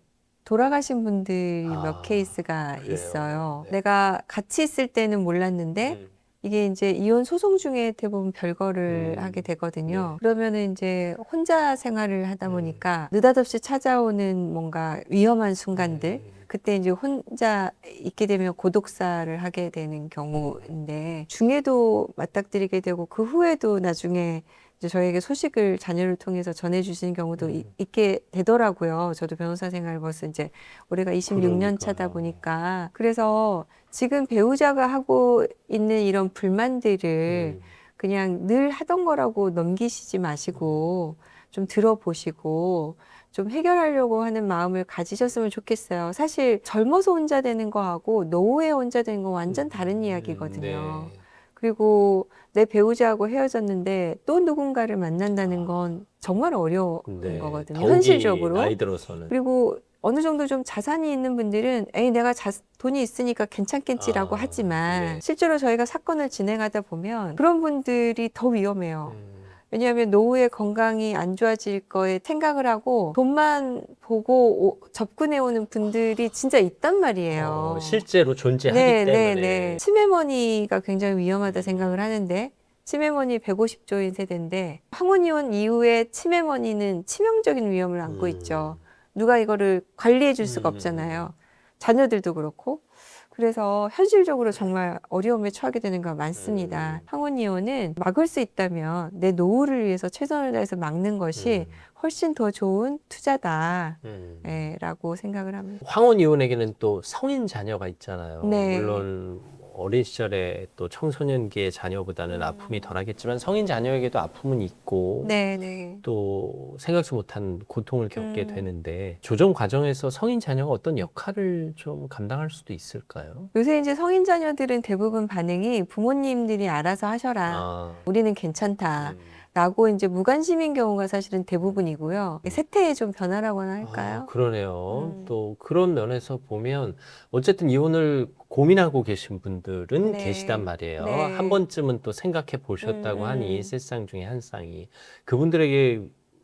돌아가신 분들이 몇 케이스가 그래요. 있어요. 네. 내가 같이 있을 때는 몰랐는데 이게 이제 이혼 소송 중에 대부분 별거를 하게 되거든요. 그러면은 이제 혼자 생활을 하다 보니까 느닷없이 찾아오는 뭔가 위험한 순간들, 그때 이제 혼자 있게 되면 고독사를 하게 되는 경우인데, 중에도 맞닥뜨리게 되고 그 후에도 나중에 이제 저에게 소식을 자녀를 통해서 전해주시는 경우도 있게 되더라고요. 저도 변호사 생활 벌써 이제 올해가 26년 차다 보니까. 그래서 지금 배우자가 하고 있는 이런 불만들을 그냥 늘 하던 거라고 넘기시지 마시고 좀 들어보시고 좀 해결하려고 하는 마음을 가지셨으면 좋겠어요. 사실 젊어서 혼자 되는 거하고 노후에 혼자 되는 건 완전 다른 이야기거든요. 네. 그리고 내 배우자하고 헤어졌는데 또 누군가를 만난다는 건 정말 어려운 거거든요. 더욱이 현실적으로. 나이 들어서는. 그리고 어느 정도 좀 자산이 있는 분들은 에이 내가 돈이 있으니까 괜찮겠지라고 하지만 실제로 저희가 사건을 진행하다 보면 그런 분들이 더 위험해요. 왜냐하면 노후에 건강이 안 좋아질 거에 생각을 하고 돈만 보고 접근해 오는 분들이 진짜 있단 말이에요. 실제로 존재하기 때문에. 치매머니가 굉장히 위험하다 생각을 하는데, 치매머니 150조인 세대인데 황혼이혼 이후에 치매머니는 치명적인 위험을 안고 있죠. 누가 이거를 관리해 줄 수가 없잖아요. 자녀들도 그렇고. 그래서 현실적으로 정말 어려움에 처하게 되는 건 많습니다. 황혼이혼은 막을 수 있다면 내 노후를 위해서 최선을 다해서 막는 것이 훨씬 더 좋은 투자다라고 생각을 합니다. 황혼 이혼에게는 또 성인 자녀가 있잖아요. 네. 물론 어린 시절에 또 청소년기의 자녀보다는 아픔이 덜하겠지만 성인 자녀에게도 아픔은 있고 또 생각지 못한 고통을 겪게 되는데, 조정 과정에서 성인 자녀가 어떤 역할을 좀 감당할 수도 있을까요? 요새 이제 성인 자녀들은 대부분 반응이 부모님들이 알아서 하셔라. 우리는 괜찮다. 라고 이제 무관심인 경우가 사실은 대부분이고요. 세태의 좀 변화라고나 할까요? 그러네요. 또 그런 면에서 보면 어쨌든 이혼을 고민하고 계신 분들은 계시단 말이에요. 한 번쯤은 또 생각해 보셨다고 하니 세상 중에 한 쌍이, 그분들에게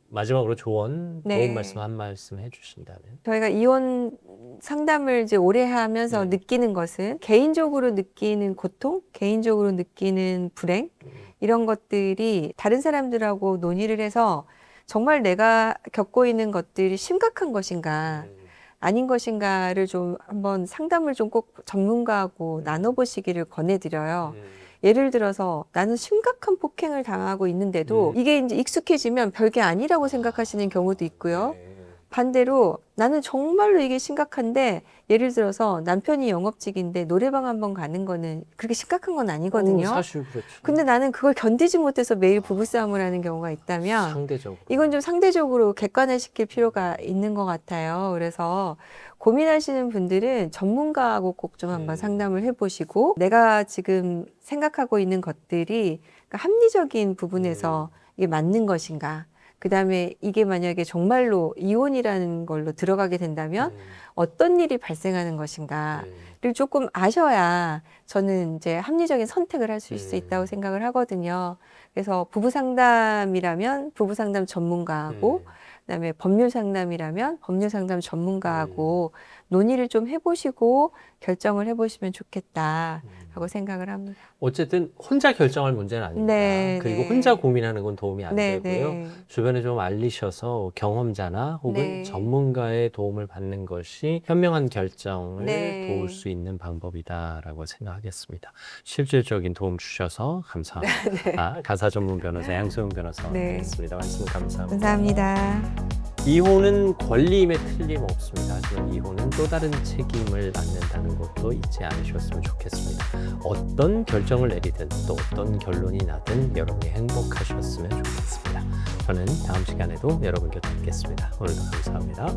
마지막으로 조언, 도움 말씀 한 말씀 해주신다면? 저희가 이혼 상담을 이제 오래 하면서 느끼는 것은 개인적으로 느끼는 고통, 개인적으로 느끼는 불행, 이런 것들이 다른 사람들하고 논의를 해서 정말 내가 겪고 있는 것들이 심각한 것인가 아닌 것인가를 좀 한번 상담을 좀 꼭 전문가하고 나눠보시기를 권해드려요. 예를 들어서 나는 심각한 폭행을 당하고 있는데도 이게 이제 익숙해지면 별게 아니라고 생각하시는 경우도 있고요. 반대로 나는 정말로 이게 심각한데, 예를 들어서 남편이 영업직인데 노래방 한번 가는 거는 그렇게 심각한 건 아니거든요. 사실 그렇죠. 근데 나는 그걸 견디지 못해서 매일 부부싸움을 하는 경우가 있다면 상대적으로. 이건 좀 상대적으로 객관화시킬 필요가 있는 것 같아요. 그래서 고민하시는 분들은 전문가하고 꼭 좀 한번 상담을 해보시고, 내가 지금 생각하고 있는 것들이 그러니까 합리적인 부분에서 이게 맞는 것인가, 그 다음에 이게 만약에 정말로 이혼이라는 걸로 들어가게 된다면 어떤 일이 발생하는 것인가를 조금 아셔야 저는 이제 합리적인 선택을 할 수 있다고 생각을 하거든요. 그래서 부부 상담이라면 부부 상담 전문가하고, 그다음에 법률 상담이라면 법률 상담 전문가하고 논의를 좀 해보시고 결정을 해보시면 좋겠다라고 생각을 합니다. 어쨌든 혼자 결정할 문제는 아닙니다. 그리고 혼자 고민하는 건 도움이 안 되고요. 주변에 좀 알리셔서 경험자나 혹은 전문가의 도움을 받는 것이 현명한 결정을 도울 수 있는 방법이다라고 생각하겠습니다. 실질적인 도움 주셔서 감사합니다. 가사 전문 변호사 양소영 변호사였습니다. 말씀 감사합니다. 감사합니다. 이혼은 권리임에 틀림없습니다. 하지만 이혼은 또 다른 책임을 안는다는 것도 잊지 않으셨으면 좋겠습니다. 어떤 결정을 내리든 또 어떤 결론이 나든 여러분이 행복하셨으면 좋겠습니다. 저는 다음 시간에도 여러분 곁에 있겠습니다. 오늘도 감사합니다.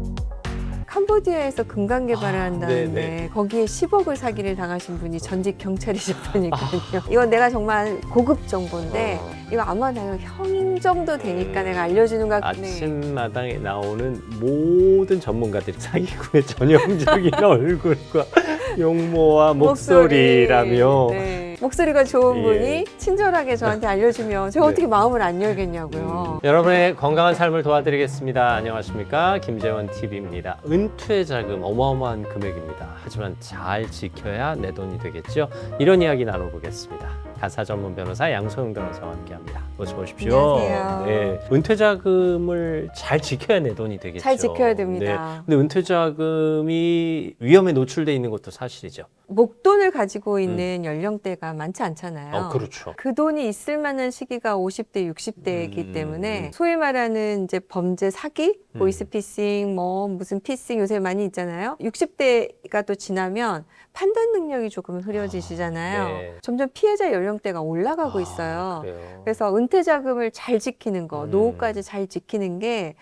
캄보디아에서 금강 개발을 한다는데 거기에 10억을 사기를 당하신 분이 전직 경찰이셨다니까요. 이건 내가 정말 고급 정보인데 이거 아마 내가 형 정도 되니까 내가 알려주는 것 같네. 아침마당에 나오는 모든 전문가들이 사기꾼의 전형적인 얼굴과 용모와 목소리라며 목소리가 좋은 분이 친절하게 저한테 알려주면 제가 어떻게 마음을 안 열겠냐고요. 여러분의 건강한 삶을 도와드리겠습니다. 안녕하십니까, 김재원 TV입니다. 은퇴 자금 어마어마한 금액입니다. 하지만 잘 지켜야 내 돈이 되겠죠. 이런 이야기 나눠보겠습니다. 가사 전문 변호사 양소영 변호사와 함께합니다. 어서 오십시오. 안녕하세요. 네, 은퇴자금을 잘 지켜야 내 돈이 되겠죠. 잘 지켜야 됩니다. 네. 근데 은퇴자금이 위험에 노출돼 있는 것도 사실이죠. 목돈을 가지고 있는 연령대가 많지 않잖아요. 그렇죠. 그 돈이 있을 만한 시기가 50대, 60대이기 때문에 소위 말하는 이제 범죄 사기, 보이스피싱, 뭐 무슨 피싱 요새 많이 있잖아요. 60대가 또 지나면 판단 능력이 조금 흐려지시잖아요. 네. 점점 피해자 연령대가 올라가고 있어요. 그래요. 그래서 은퇴 자금을 잘 지키는 거, 노후까지 잘 지키는 게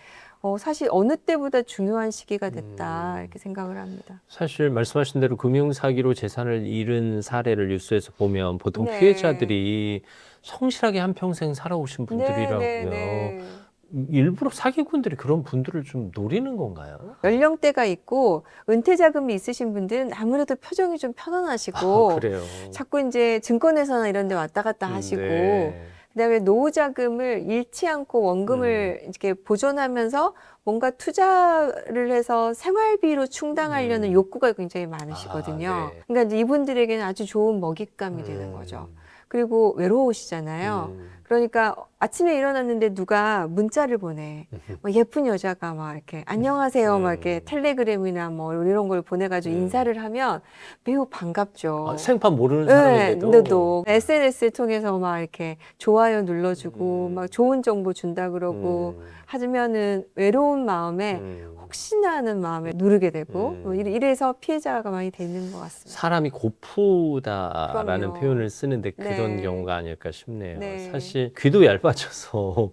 사실 어느 때보다 중요한 시기가 됐다 이렇게 생각을 합니다. 사실 말씀하신 대로 금융사기로 재산을 잃은 사례를 뉴스에서 보면 보통 네. 피해자들이 성실하게 한평생 살아오신 분들이라고요. 일부러 사기꾼들이 그런 분들을 좀 노리는 건가요? 연령대가 있고 은퇴 자금이 있으신 분들은 아무래도 표정이 좀 편안하시고 그래요. 자꾸 이제 증권회사나 이런 데 왔다 갔다 하시고 네. 그다음에 노후 자금을 잃지 않고 원금을 이렇게 보존하면서 뭔가 투자를 해서 생활비로 충당하려는 욕구가 굉장히 많으시거든요. 네. 그러니까 이제 이분들에게는 아주 좋은 먹잇감이 되는 거죠. 그리고 외로우시잖아요. 그러니까 아침에 일어났는데 누가 문자를 보내. 뭐 예쁜 여자가 막 이렇게 안녕하세요 막 이렇게 텔레그램이나 뭐 이런 걸 보내가지고 인사를 하면 매우 반갑죠. 생판 모르는 네, 사람인데도. 근데도 SNS를 통해서 막 이렇게 좋아요 눌러주고 막 좋은 정보 준다 그러고 하면은 외로운 마음에 혹시나 하는 마음에 누르게 되고 뭐 이래서 피해자가 많이 되는 것 같습니다. 사람이 고프다라는 그럼요. 표현을 쓰는데 그런 네. 경우가 아닐까 싶네요. 네. 사실 귀도 얇아져서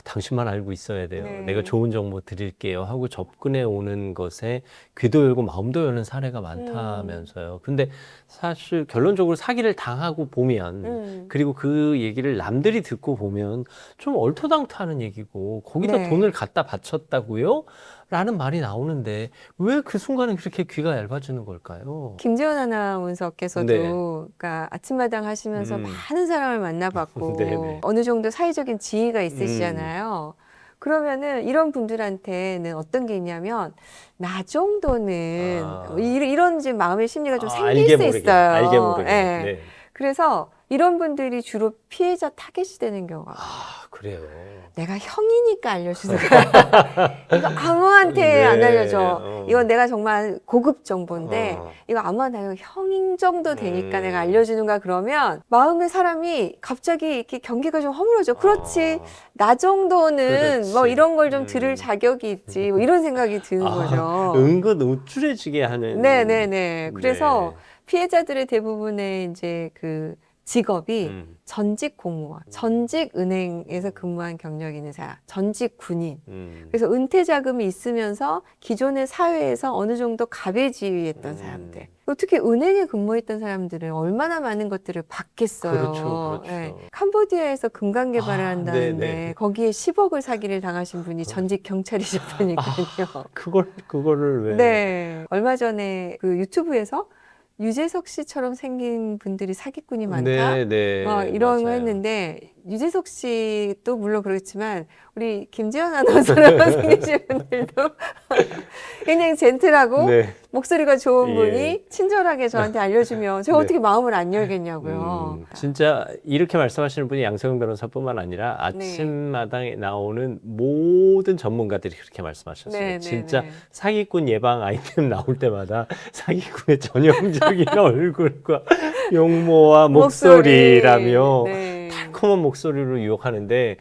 당신만 알고 있어야 돼요. 네. 내가 좋은 정보 드릴게요 하고 접근해 오는 것에 귀도 열고 마음도 여는 사례가 많다면서요. 근데 사실 결론적으로 사기를 당하고 보면 그리고 그 얘기를 남들이 듣고 보면 좀 얼토당토하는 얘기고 거기다 네. 돈을 갖다 바쳤다고요? 라는 말이 나오는데 왜 그 순간에 그렇게 귀가 얇아지는 걸까요? 김재원 아나운서께서도 네. 그러니까 아침마당 하시면서 많은 사람을 만나봤고 네네. 어느 정도 사회적인 지위가 있으시잖아요. 그러면은 이런 분들한테는 어떤 게 있냐면 나 정도는 이런 이제 마음의 심리가 좀 생길 알게 수 모르게, 있어요. 알게 모르게. 네. 네. 그래서 이런 분들이 주로 피해자 타겟이 되는 경우가 그래요. 내가 형이니까 알려주는 거야. 이거 아무한테 네. 안 알려줘. 이건 내가 정말 고급 정보인데 이거 아무한테 형인 정도 되니까 내가 알려주는가 그러면 마음의 사람이 갑자기 이렇게 경계가 좀 허물어져. 그렇지. 나 정도는 그렇지. 뭐 이런 걸 좀 들을 자격이 있지. 뭐 이런 생각이 드는 거죠. 은근 우쭐해지게 하는. 네네네. 그래서 피해자들의 대부분의 이제 그 직업이 전직 공무원, 전직 은행에서 근무한 경력이 있는 사람, 전직 군인. 그래서 은퇴 자금이 있으면서 기존의 사회에서 어느 정도 갑의 지위했던 사람들. 특히 은행에 근무했던 사람들은 얼마나 많은 것들을 받겠어요. 그렇죠. 네. 캄보디아에서 금강 개발을 한다는데 네네. 거기에 10억을 사기를 당하신 분이 전직 경찰이셨다니까요. 그거를 왜? 네. 얼마 전에 그 유튜브에서 유재석 씨처럼 생긴 분들이 사기꾼이 많다. 네. 이런 거 했는데 유재석 씨도 물론 그렇지만 우리 김지연 아나운서랑 생기신 분들도 굉장히 젠틀하고 네. 목소리가 좋은 예. 분이 친절하게 저한테 알려주면 제가 네. 어떻게 마음을 안 열겠냐고요. 진짜 이렇게 말씀하시는 분이 양소영 변호사뿐만 아니라 아침마당에 나오는 모든 전문가들이 그렇게 말씀하셨어요. 네, 진짜 네, 네. 사기꾼 예방 아이템 나올 때마다 사기꾼의 전형적인 얼굴과 용모와 목소리라며 네. 달콤한 목소리로 유혹하는데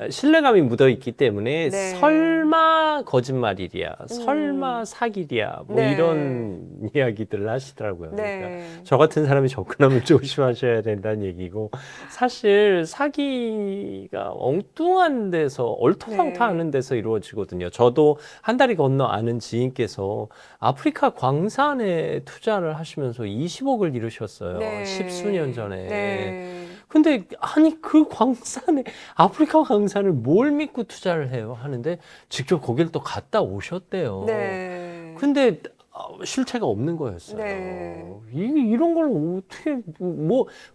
신뢰감이 묻어 있기 때문에 네. 설마 거짓말이랴, 설마 사기랴 뭐 네. 이런 이야기들을 하시더라고요. 그러니까 네. 저 같은 사람이 접근하면 조심하셔야 된다는 얘기고 사실 사기가 엉뚱한 데서 얼토당토하는 데서 이루어지거든요. 저도 한 다리 건너 아는 지인께서 아프리카 광산에 투자를 하시면서 20억을 잃으셨어요. 네. 십수년 전에. 네. 근데 아니 그 광산에 아프리카 광산을 뭘 믿고 투자를 해요 하는데 직접 거기를 또 갔다 오셨대요. 네. 근데 실체가 없는 거였어요. 네. 이런 걸 어떻게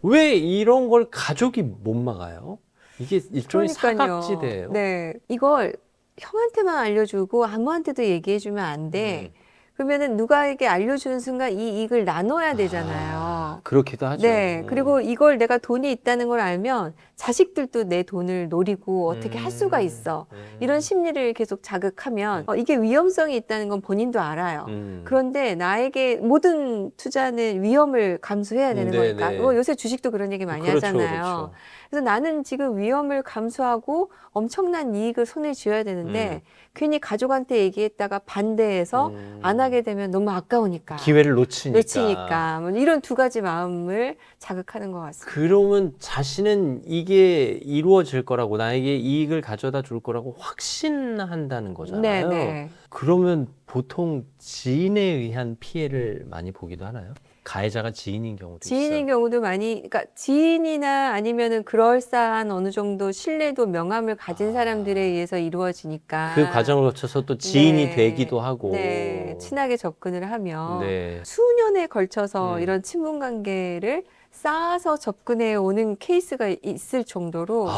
왜 이런 걸 가족이 못 막아요? 이게 일종의 그러니까요. 사각지대예요. 네. 이걸 형한테만 알려주고 아무한테도 얘기해주면 안 돼. 그러면은 누가에게 알려주는 순간 이 이익을 나눠야 되잖아요. 그렇기도 하죠. 네. 그리고 이걸 내가 돈이 있다는 걸 알면 자식들도 내 돈을 노리고 어떻게 할 수가 있어. 이런 심리를 계속 자극하면 이게 위험성이 있다는 건 본인도 알아요. 그런데 나에게 모든 투자는 위험을 감수해야 되는 네, 거니까. 네. 요새 주식도 그런 얘기 많이 그렇죠, 하잖아요. 그렇죠. 그래서 나는 지금 위험을 감수하고 엄청난 이익을 손에 쥐어야 되는데 괜히 가족한테 얘기했다가 반대해서 안 하게 되면 너무 아까우니까. 기회를 놓치니까. 뭐 이런 두 가지 마음을 자극하는 것 같습니다. 그러면 자신은 이게 이루어질 거라고 나에게 이익을 가져다 줄 거라고 확신한다는 거잖아요. 네. 그러면 보통 지인에 의한 피해를 많이 보기도 하나요? 가해자가 지인인 경우도 지인인 있어요. 경우도 많이, 그러니까 지인이나 아니면은 그럴싸한 어느 정도 신뢰도 명함을 가진 사람들에 의해서 이루어지니까. 그 과정을 거쳐서 또 지인이 네. 되기도 하고. 네, 친하게 접근을 하면 네. 수년에 걸쳐서 이런 친분 관계를 쌓아서 접근해 오는 케이스가 있을 정도로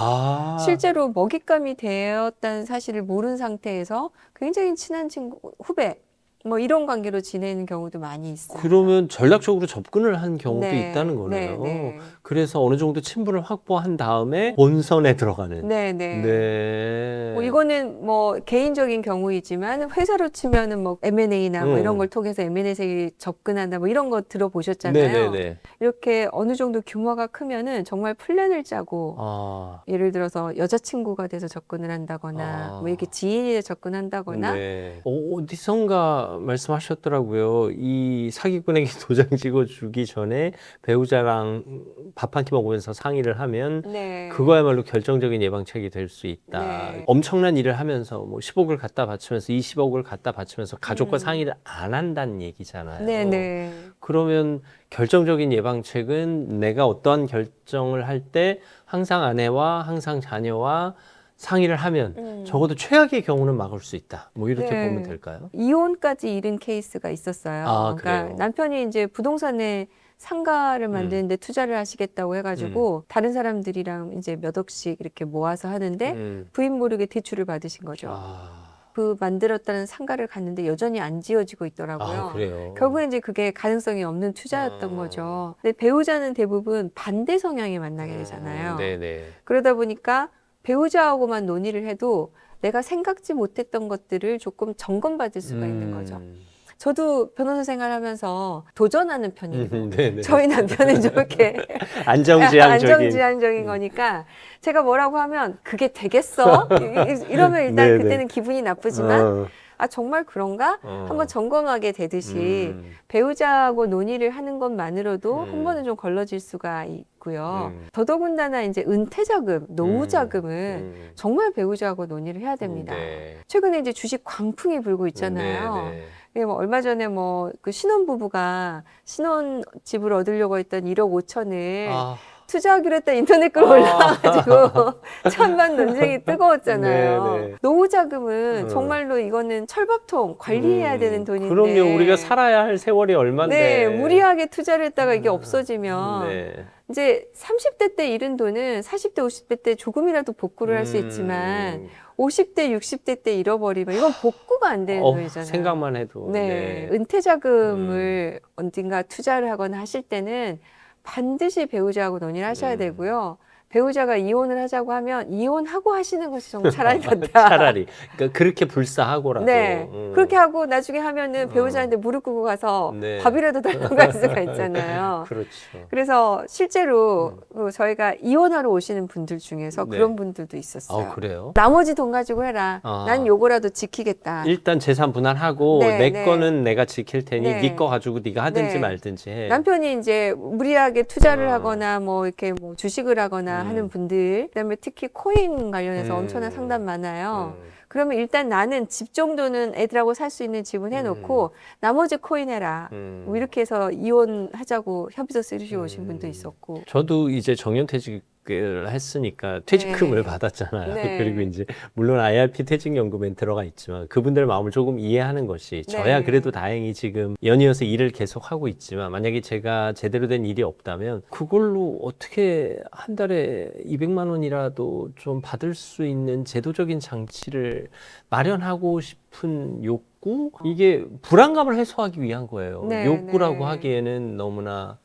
실제로 먹잇감이 되었다는 사실을 모르는 상태에서 굉장히 친한 친구, 후배, 뭐 이런 관계로 지내는 경우도 많이 있어요. 그러면 전략적으로 접근을 한 경우도 네, 있다는 거네요. 네. 그래서 어느 정도 친분을 확보한 다음에 본선에 들어가는. 네. 네. 뭐 이거는 뭐 개인적인 경우이지만 회사로 치면은 뭐 M&A나 뭐 이런 걸 통해서 M&A에 접근한다 뭐 이런 거 들어보셨잖아요. 네네네. 이렇게 어느 정도 규모가 크면은 정말 플랜을 짜고 예를 들어서 여자친구가 돼서 접근을 한다거나 뭐 이렇게 지인이 돼서 접근한다거나 네. 어디선가 말씀하셨더라고요. 이 사기꾼에게 도장 찍어 주기 전에 배우자랑 밥 한 끼 먹으면서 상의를 하면 네. 그거야말로 결정적인 예방책이 될 수 있다. 네. 엄청난 일을 하면서 뭐 10억을 갖다 바치면서 20억을 갖다 바치면서 가족과 상의를 안 한다는 얘기잖아요. 네네. 그러면 결정적인 예방책은 내가 어떠한 결정을 할 때 항상 아내와 항상 자녀와 상의를 하면 적어도 최악의 경우는 막을 수 있다. 뭐 이렇게 네. 보면 될까요? 이혼까지 이른 케이스가 있었어요. 그래요? 그러니까 남편이 이제 부동산에 상가를 만드는데 투자를 하시겠다고 해가지고 다른 사람들이랑 이제 몇 억씩 이렇게 모아서 하는데 부인 모르게 대출을 받으신 거죠. 그 만들었다는 상가를 갔는데 여전히 안 지어지고 있더라고요. 그래요. 결국에 이제 그게 가능성이 없는 투자였던 거죠. 근데 배우자는 대부분 반대 성향이 만나게 되잖아요. 네네. 그러다 보니까 배우자하고만 논의를 해도 내가 생각지 못했던 것들을 조금 점검받을 수가 있는 거죠. 저도 변호사 생활하면서 도전하는 편이에요. 네네. 저희 남편은 저렇게 안정지향적인. 안정지향적인 거니까 제가 뭐라고 하면 그게 되겠어? 이러면 일단 네네. 그때는 기분이 나쁘지만 정말 그런가? 한번 점검하게 되듯이 배우자하고 논의를 하는 것만으로도 한 번은 좀 걸러질 수가 있고요. 더더군다나 이제 은퇴자금, 노후자금은 정말 배우자하고 논의를 해야 됩니다. 네. 최근에 이제 주식 광풍이 불고 있잖아요. 네네. 예, 뭐 얼마 전에 뭐 그 신혼부부가 신혼집을 얻으려고 했던 1억 5천을 투자하기로 했다 인터넷 글 올라와가지고 찬반 논쟁이 뜨거웠잖아요. 네네. 노후자금은 정말로 이거는 철밥통 관리해야 되는 돈인데. 그럼요. 우리가 살아야 할 세월이 얼만데. 네, 무리하게 투자를 했다가 이게 없어지면 네. 이제 30대 때 잃은 돈은 40대, 50대 때 조금이라도 복구를 할 수 있지만 50대, 60대 때 잃어버리면 이건 복구가 안 되는 돈이잖아요. 생각만 해도. 네, 은퇴자금을 어딘가 투자를 하거나 하실 때는 반드시 배우자하고 논의를 하셔야 되고요. 배우자가 이혼을 하자고 하면 이혼하고 하시는 것이 정말 차라리 낫다. 차라리. 그러니까 그렇게 불사하고라도. 네. 그렇게 하고 나중에 하면은 배우자한테 무릎 꿇고 가서 네. 밥이라도 달라고 할 수가 있잖아요. 그렇죠. 그래서 실제로 저희가 이혼하러 오시는 분들 중에서 네. 그런 분들도 있었어요. 그래요? 나머지 돈 가지고 해라. 난 요거라도 지키겠다. 일단 재산 분할하고 네, 내 거는 내가 지킬 테니 네. 네 거 가지고 네가 하든지 네. 말든지 해. 남편이 이제 무리하게 투자를 하거나 뭐 이렇게 뭐 주식을 하거나 하는 분들, 그다음에 특히 코인 관련해서 엄청난 상담 많아요. 그러면 일단 나는 집 정도는 애들하고 살 수 있는 집은 해놓고 나머지 코인 해라. 뭐 이렇게 해서 이혼하자고 협의서 쓰시고 오신 분도 있었고. 저도 이제 정년퇴직을 했으니까 퇴직금을 네. 받았잖아요. 네. 그리고 이제 물론 IRP 퇴직연금에 들어가 있지만 그분들 마음을 조금 이해하는 것이 저야 네. 그래도 다행히 지금 연이어서 일을 계속 하고 있지만 만약에 제가 제대로 된 일이 없다면 그걸로 어떻게 한 달에 200만 원이라도 좀 받을 수 있는 제도적인 장치를 마련하고 싶은 욕 받고 이게 불안감을 해소하기 위한 거예요. 네, 욕구라고 네. 하기에는 너무나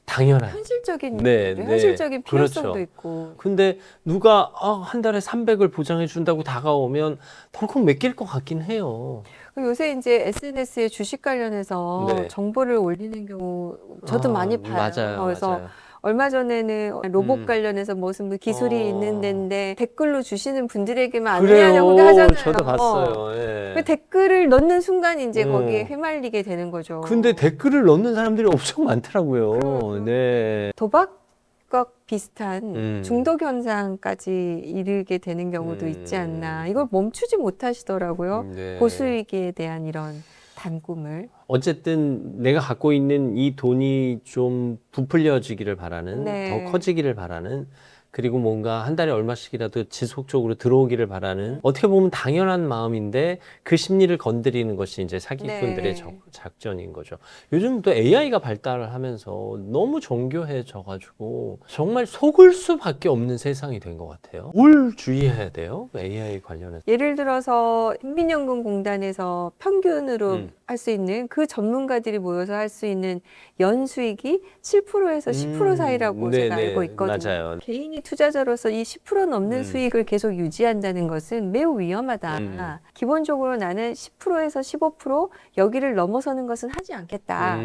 당연한. 현실적인 네, 네, 네. 현실적인 필요성도 그렇죠. 있고. 근데 누가 한 달에 300을 보장해 준다고 다가오면 덜컥 맡길 것 같긴 해요. 요새 이제 SNS에 주식 관련해서 네. 정보를 올리는 경우 저도 많이 봐요. 맞아요, 그래서 맞아요. 얼마 전에는 로봇 관련해서 무슨 뭐 기술이 있는 데인데 댓글로 주시는 분들에게만 안내하려고 그래요. 하잖아요. 저도 봤어요. 예. 그 댓글을 넣는 순간 이제 어. 거기에 휘말리게 되는 거죠. 근데 댓글을 넣는 사람들이 엄청 많더라고요. 그러게요. 네. 도박과 비슷한 음. 중독 현상까지 이르게 되는 경우도 있지 않나. 이걸 멈추지 못하시더라고요. 네. 고수익에 대한 이런 단꿈을. 어쨌든 내가 갖고 있는 이 돈이 좀 부풀려지기를 바라는, 네. 더 커지기를 바라는, 그리고 뭔가 한 달에 얼마씩이라도 지속적으로 들어오기를 바라는, 어떻게 보면 당연한 마음인데 그 심리를 건드리는 것이 이제 사기꾼들의 네. 작전인 거죠. 요즘 또 AI가 발달을 하면서 너무 정교해져가지고 정말 속을 수밖에 없는 세상이 된 것 같아요. 뭘 주의해야 돼요? AI 관련해서. 예를 들어서 국민연금공단에서 평균으로 할 수 있는 그 전문가들이 모여서 할 수 있는 연수익이 7%에서 10% 사이라고 제가 네네, 알고 있거든요. 맞아요. 개인이 투자자로서 이 10% 넘는 수익을 계속 유지한다는 것은 매우 위험하다. 기본적으로 나는 10%에서 15% 여기를 넘어서는 것은 하지 않겠다.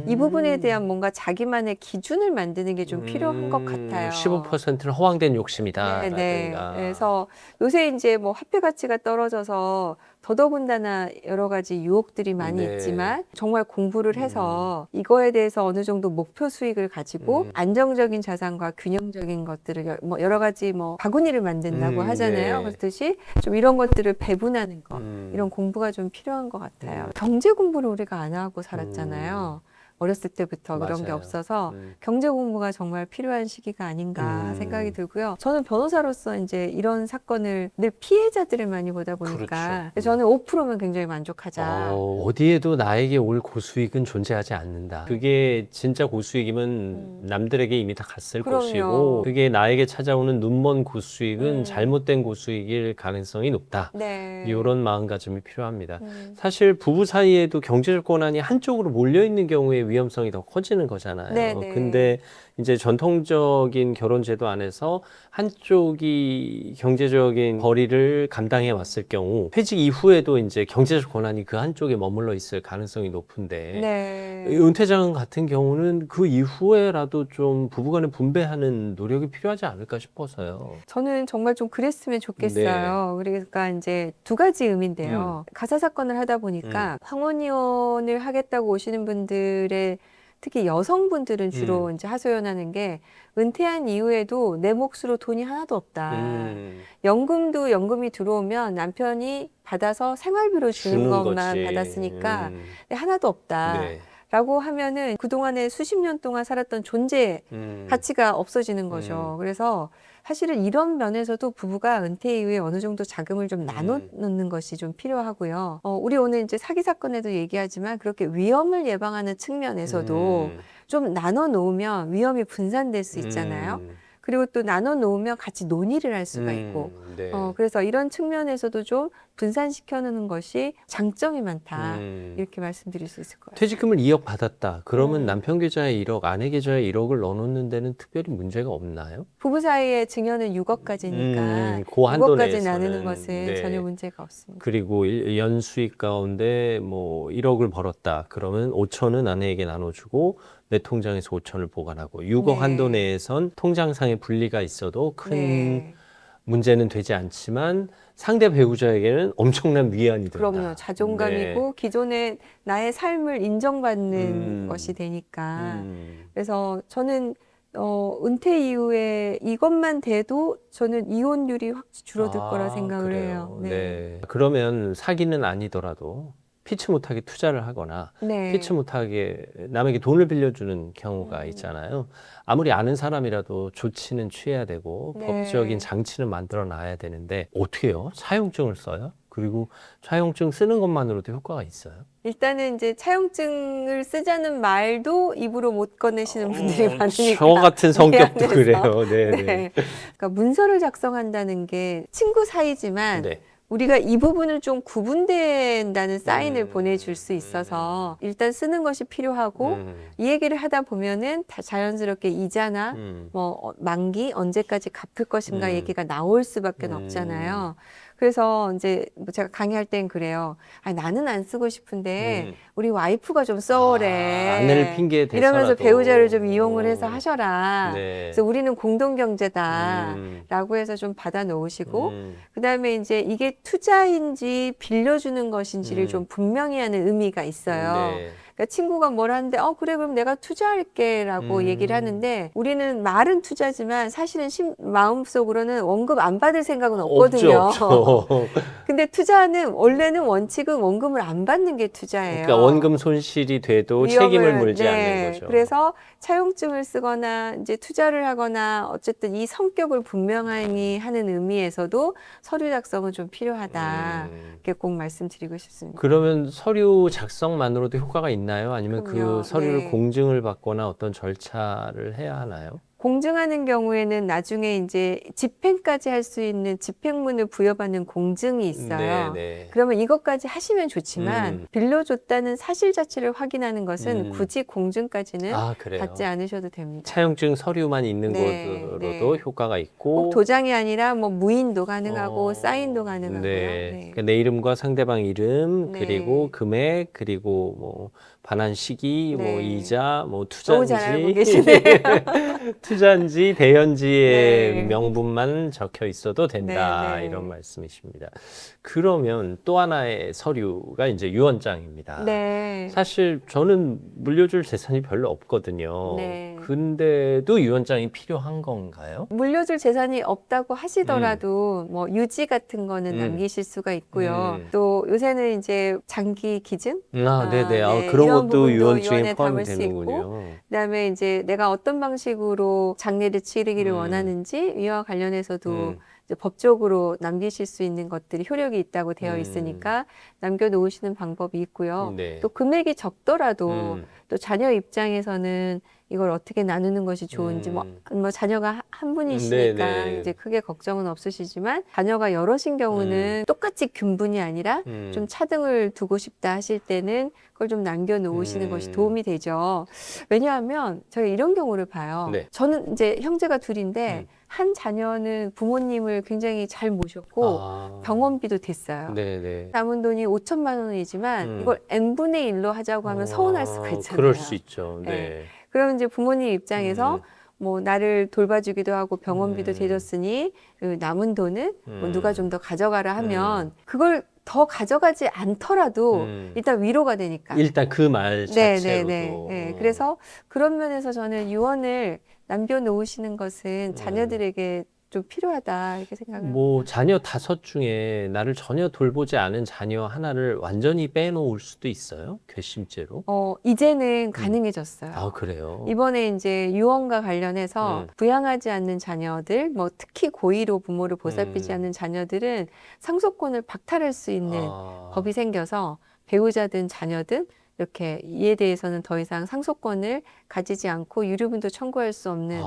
이 부분에 대한 뭔가 자기만의 기준을 만드는 게 좀 필요한 것 같아요. 15%는 허황된 욕심이다. 네. 라든가. 그래서 요새 이제 뭐 화폐 가치가 떨어져서 더더군다나 여러 가지 유혹들이 많이 네. 있지만 정말 공부를 해서 이거에 대해서 어느 정도 목표 수익을 가지고 안정적인 자산과 균형적인 것들을 뭐 여러 가지 뭐 바구니를 만든다고 하잖아요. 네. 그렇듯이 좀 이런 것들을 배분하는 것, 이런 공부가 좀 필요한 것 같아요. 경제 공부를 우리가 안 하고 살았잖아요. 어렸을 때부터 그런 게 맞아요. 없어서 경제 공부가 정말 필요한 시기가 아닌가 생각이 들고요. 저는 변호사로서 이제 이런 사건을 늘 피해자들을 많이 보다 보니까 그렇죠. 저는 5%면 굉장히 만족하자. 어디에도 나에게 올 고수익은 존재하지 않는다. 그게 진짜 고수익이면 남들에게 이미 다 갔을 그럼요. 것이고, 그게 나에게 찾아오는 눈먼 고수익은 잘못된 고수익일 가능성이 높다. 네. 이런 마음가짐이 필요합니다. 사실 부부 사이에도 경제적 권한이 한쪽으로 몰려 있는 경우에 위험성이 더 커지는 거잖아요. 네네. 근데 이제 전통적인 결혼 제도 안에서 한쪽이 경제적인 벌이를 감당해 왔을 경우 퇴직 이후에도 이제 경제적 권한이 그 한쪽에 머물러 있을 가능성이 높은데 네. 은퇴장 같은 경우는 그 이후에라도 좀 부부간에 분배하는 노력이 필요하지 않을까 싶어서요. 저는 정말 좀 그랬으면 좋겠어요. 그러니까 이제 두 가지 의미인데요. 가사 사건을 하다 보니까 황혼이혼을 하겠다고 오시는 분들의 특히 여성분들은 주로 이제 하소연하는 게 은퇴한 이후에도 내 몫으로 돈이 하나도 없다. 연금도 연금이 들어오면 남편이 받아서 생활비로 주는 것만 거지. 받았으니까 하나도 없다. 네. 라고 하면은 그동안에 수십 년 동안 살았던 존재 가치가 없어지는 거죠. 그래서 사실은 이런 면에서도 부부가 은퇴 이후에 어느 정도 자금을 좀 나눠 놓는 것이 좀 필요하고요. 우리 오늘 이제 사기 사건에도 얘기하지만 그렇게 위험을 예방하는 측면에서도 좀 나눠 놓으면 위험이 분산될 수 있잖아요. 그리고 또 나눠 놓으면 같이 논의를 할 수가 있고, 네. 그래서 이런 측면에서도 좀 분산시켜 놓는 것이 장점이 많다. 이렇게 말씀드릴 수 있을 것 같아요. 퇴직금을 2억 받았다. 그러면 남편 계좌에 1억, 아내 계좌에 1억을 넣어놓는 데는 특별히 문제가 없나요? 부부 사이의 증여는 6억까지니까 그 한도 6억까지 내에서는. 나누는 것은 네. 전혀 문제가 없습니다. 그리고 연수익 가운데 뭐 1억을 벌었다. 그러면 5천은 아내에게 나눠주고 내 통장에서 5천을 보관하고 6억 네. 한도 내에선 통장상의 분리가 있어도 큰 네. 문제는 되지 않지만 상대 배우자에게는 엄청난 위안이 된다. 그럼요. 자존감이고 네. 기존의 나의 삶을 인정받는 것이 되니까. 그래서 저는 은퇴 이후에 이것만 돼도 저는 이혼율이 확 줄어들 거라 생각을 그래요. 해요. 네. 그러면 사기는 아니더라도 피치 못하게 투자를 하거나 네. 피치 못하게 남에게 돈을 빌려주는 경우가 있잖아요. 아무리 아는 사람이라도 조치는 취해야 되고 네. 법적인 장치는 만들어 놔야 되는데 어떻게 해요? 차용증을 써요? 그리고 차용증 쓰는 것만으로도 효과가 있어요? 일단은 이제 차용증을 쓰자는 말도 입으로 못 꺼내시는 분들이 많으니까. 저 같은 성격도 미안해서. 그래요. 네, 네. 네. 그러니까 문서를 작성한다는 게 친구 사이지만 네. 우리가 이 부분을 좀 구분된다는 사인을 보내줄 수 있어서 일단 쓰는 것이 필요하고 이 얘기를 하다 보면은 다 자연스럽게 이자나 뭐 만기 언제까지 갚을 것인가 얘기가 나올 수밖에 없잖아요. 그래서 이제 뭐 제가 강의할 땐 그래요. 아, 나는 안 쓰고 싶은데 우리 와이프가 좀 써오래. 아내를 핑계 대서라도. 이러면서 배우자를 좀 이용을 해서 하셔라. 네. 그래서 우리는 공동 경제다라고 해서 좀 받아 놓으시고 그다음에 이제 이게 투자인지 빌려주는 것인지를 좀 분명히 하는 의미가 있어요. 네. 그러니까 친구가 뭘 하는데 그래 그럼 내가 투자할게라고 얘기를 하는데 우리는 말은 투자지만 사실은 마음속으로는 원금 안 받을 생각은 없거든요. 없죠. 근데 투자는 원래는 원칙은 원금을 안 받는 게 투자예요. 그러니까 원금 손실이 돼도 책임을 물지 않는 거죠. 그래서 차용증을 쓰거나 이제 투자를 하거나 어쨌든 이 성격을 분명히 하는 의미에서도 서류 작성은 좀 필요하다. 이렇게 꼭 말씀드리고 싶습니다. 그러면 서류 작성만으로도 효과가 있나요? 아니면 그럼요. 그 서류를 네. 공증을 받거나 어떤 절차를 해야 하나요? 공증하는 경우에는 나중에 이제 집행까지 할 수 있는 집행문을 부여받는 공증이 있어요. 네. 그러면 이것까지 하시면 좋지만 빌려줬다는 사실 자체를 확인하는 것은 굳이 공증까지는 그래요? 받지 않으셔도 됩니다. 차용증 서류만 있는 것으로도 효과가 있고 꼭 도장이 아니라 뭐 무인도 가능하고 사인도 가능하고요. 그러니까 내 이름과 상대방 이름 그리고 금액 그리고 뭐 반환 시기 뭐 이자 뭐 너무 잘 알고 투자인지 계시네요. 투자인지 대연지의 명분만 적혀 있어도 된다 이런 말씀이십니다. 그러면 또 하나의 서류가 이제 유언장입니다. 사실 저는 물려줄 재산이 별로 없거든요. 근데도 유언장이 필요한 건가요? 물려줄 재산이 없다고 하시더라도 뭐 유지 같은 거는 남기실 수가 있고요. 또 요새는 이제 장기 기증? 그런 것도 유언증에 포함이 되는군요. 그다음에 이제 내가 어떤 방식으로 장례를 치르기를 원하는지 이와 관련해서도 이제 법적으로 남기실 수 있는 것들이 효력이 있다고 되어 있으니까 남겨놓으시는 방법이 있고요. 또 금액이 적더라도 또 자녀 입장에서는 이걸 어떻게 나누는 것이 좋은지 뭐 자녀가 한 분이시니까 이제 크게 걱정은 없으시지만 자녀가 여럿인 경우는 똑같이 균분이 아니라 좀 차등을 두고 싶다 하실 때는 그걸 좀 남겨놓으시는 것이 도움이 되죠. 왜냐하면 제가 이런 경우를 봐요. 저는 이제 형제가 둘인데 한 자녀는 부모님을 굉장히 잘 모셨고 병원비도 됐어요. 남은 돈이 5천만 원이지만 이걸 n분의 1로 하자고 하면 서운할 수가 있잖아요. 그럴 수 있죠. 그러면 이제 부모님 입장에서 뭐 나를 돌봐주기도 하고 병원비도 대줬으니 그 남은 돈은 뭐 누가 좀 더 가져가라 하면 그걸 더 가져가지 않더라도 일단 위로가 되니까. 일단 그 말 자체로도. 그래서 그런 면에서 저는 유언을 남겨놓으시는 것은 자녀들에게 좀 필요하다 이렇게 생각을 뭐 자녀 5 중에 나를 전혀 돌보지 않은 자녀 하나를 완전히 빼놓을 수도 있어요? 괘씸죄로? 이제는 가능해졌어요. 그래요? 이번에 이제 유언과 관련해서 부양하지 않는 자녀들, 뭐 특히 고의로 부모를 보살피지 않는 자녀들은 상속권을 박탈할 수 있는 법이 생겨서 배우자든 자녀든 이렇게 이에 대해서는 더 이상 상속권을 가지지 않고 유류분도 청구할 수 없는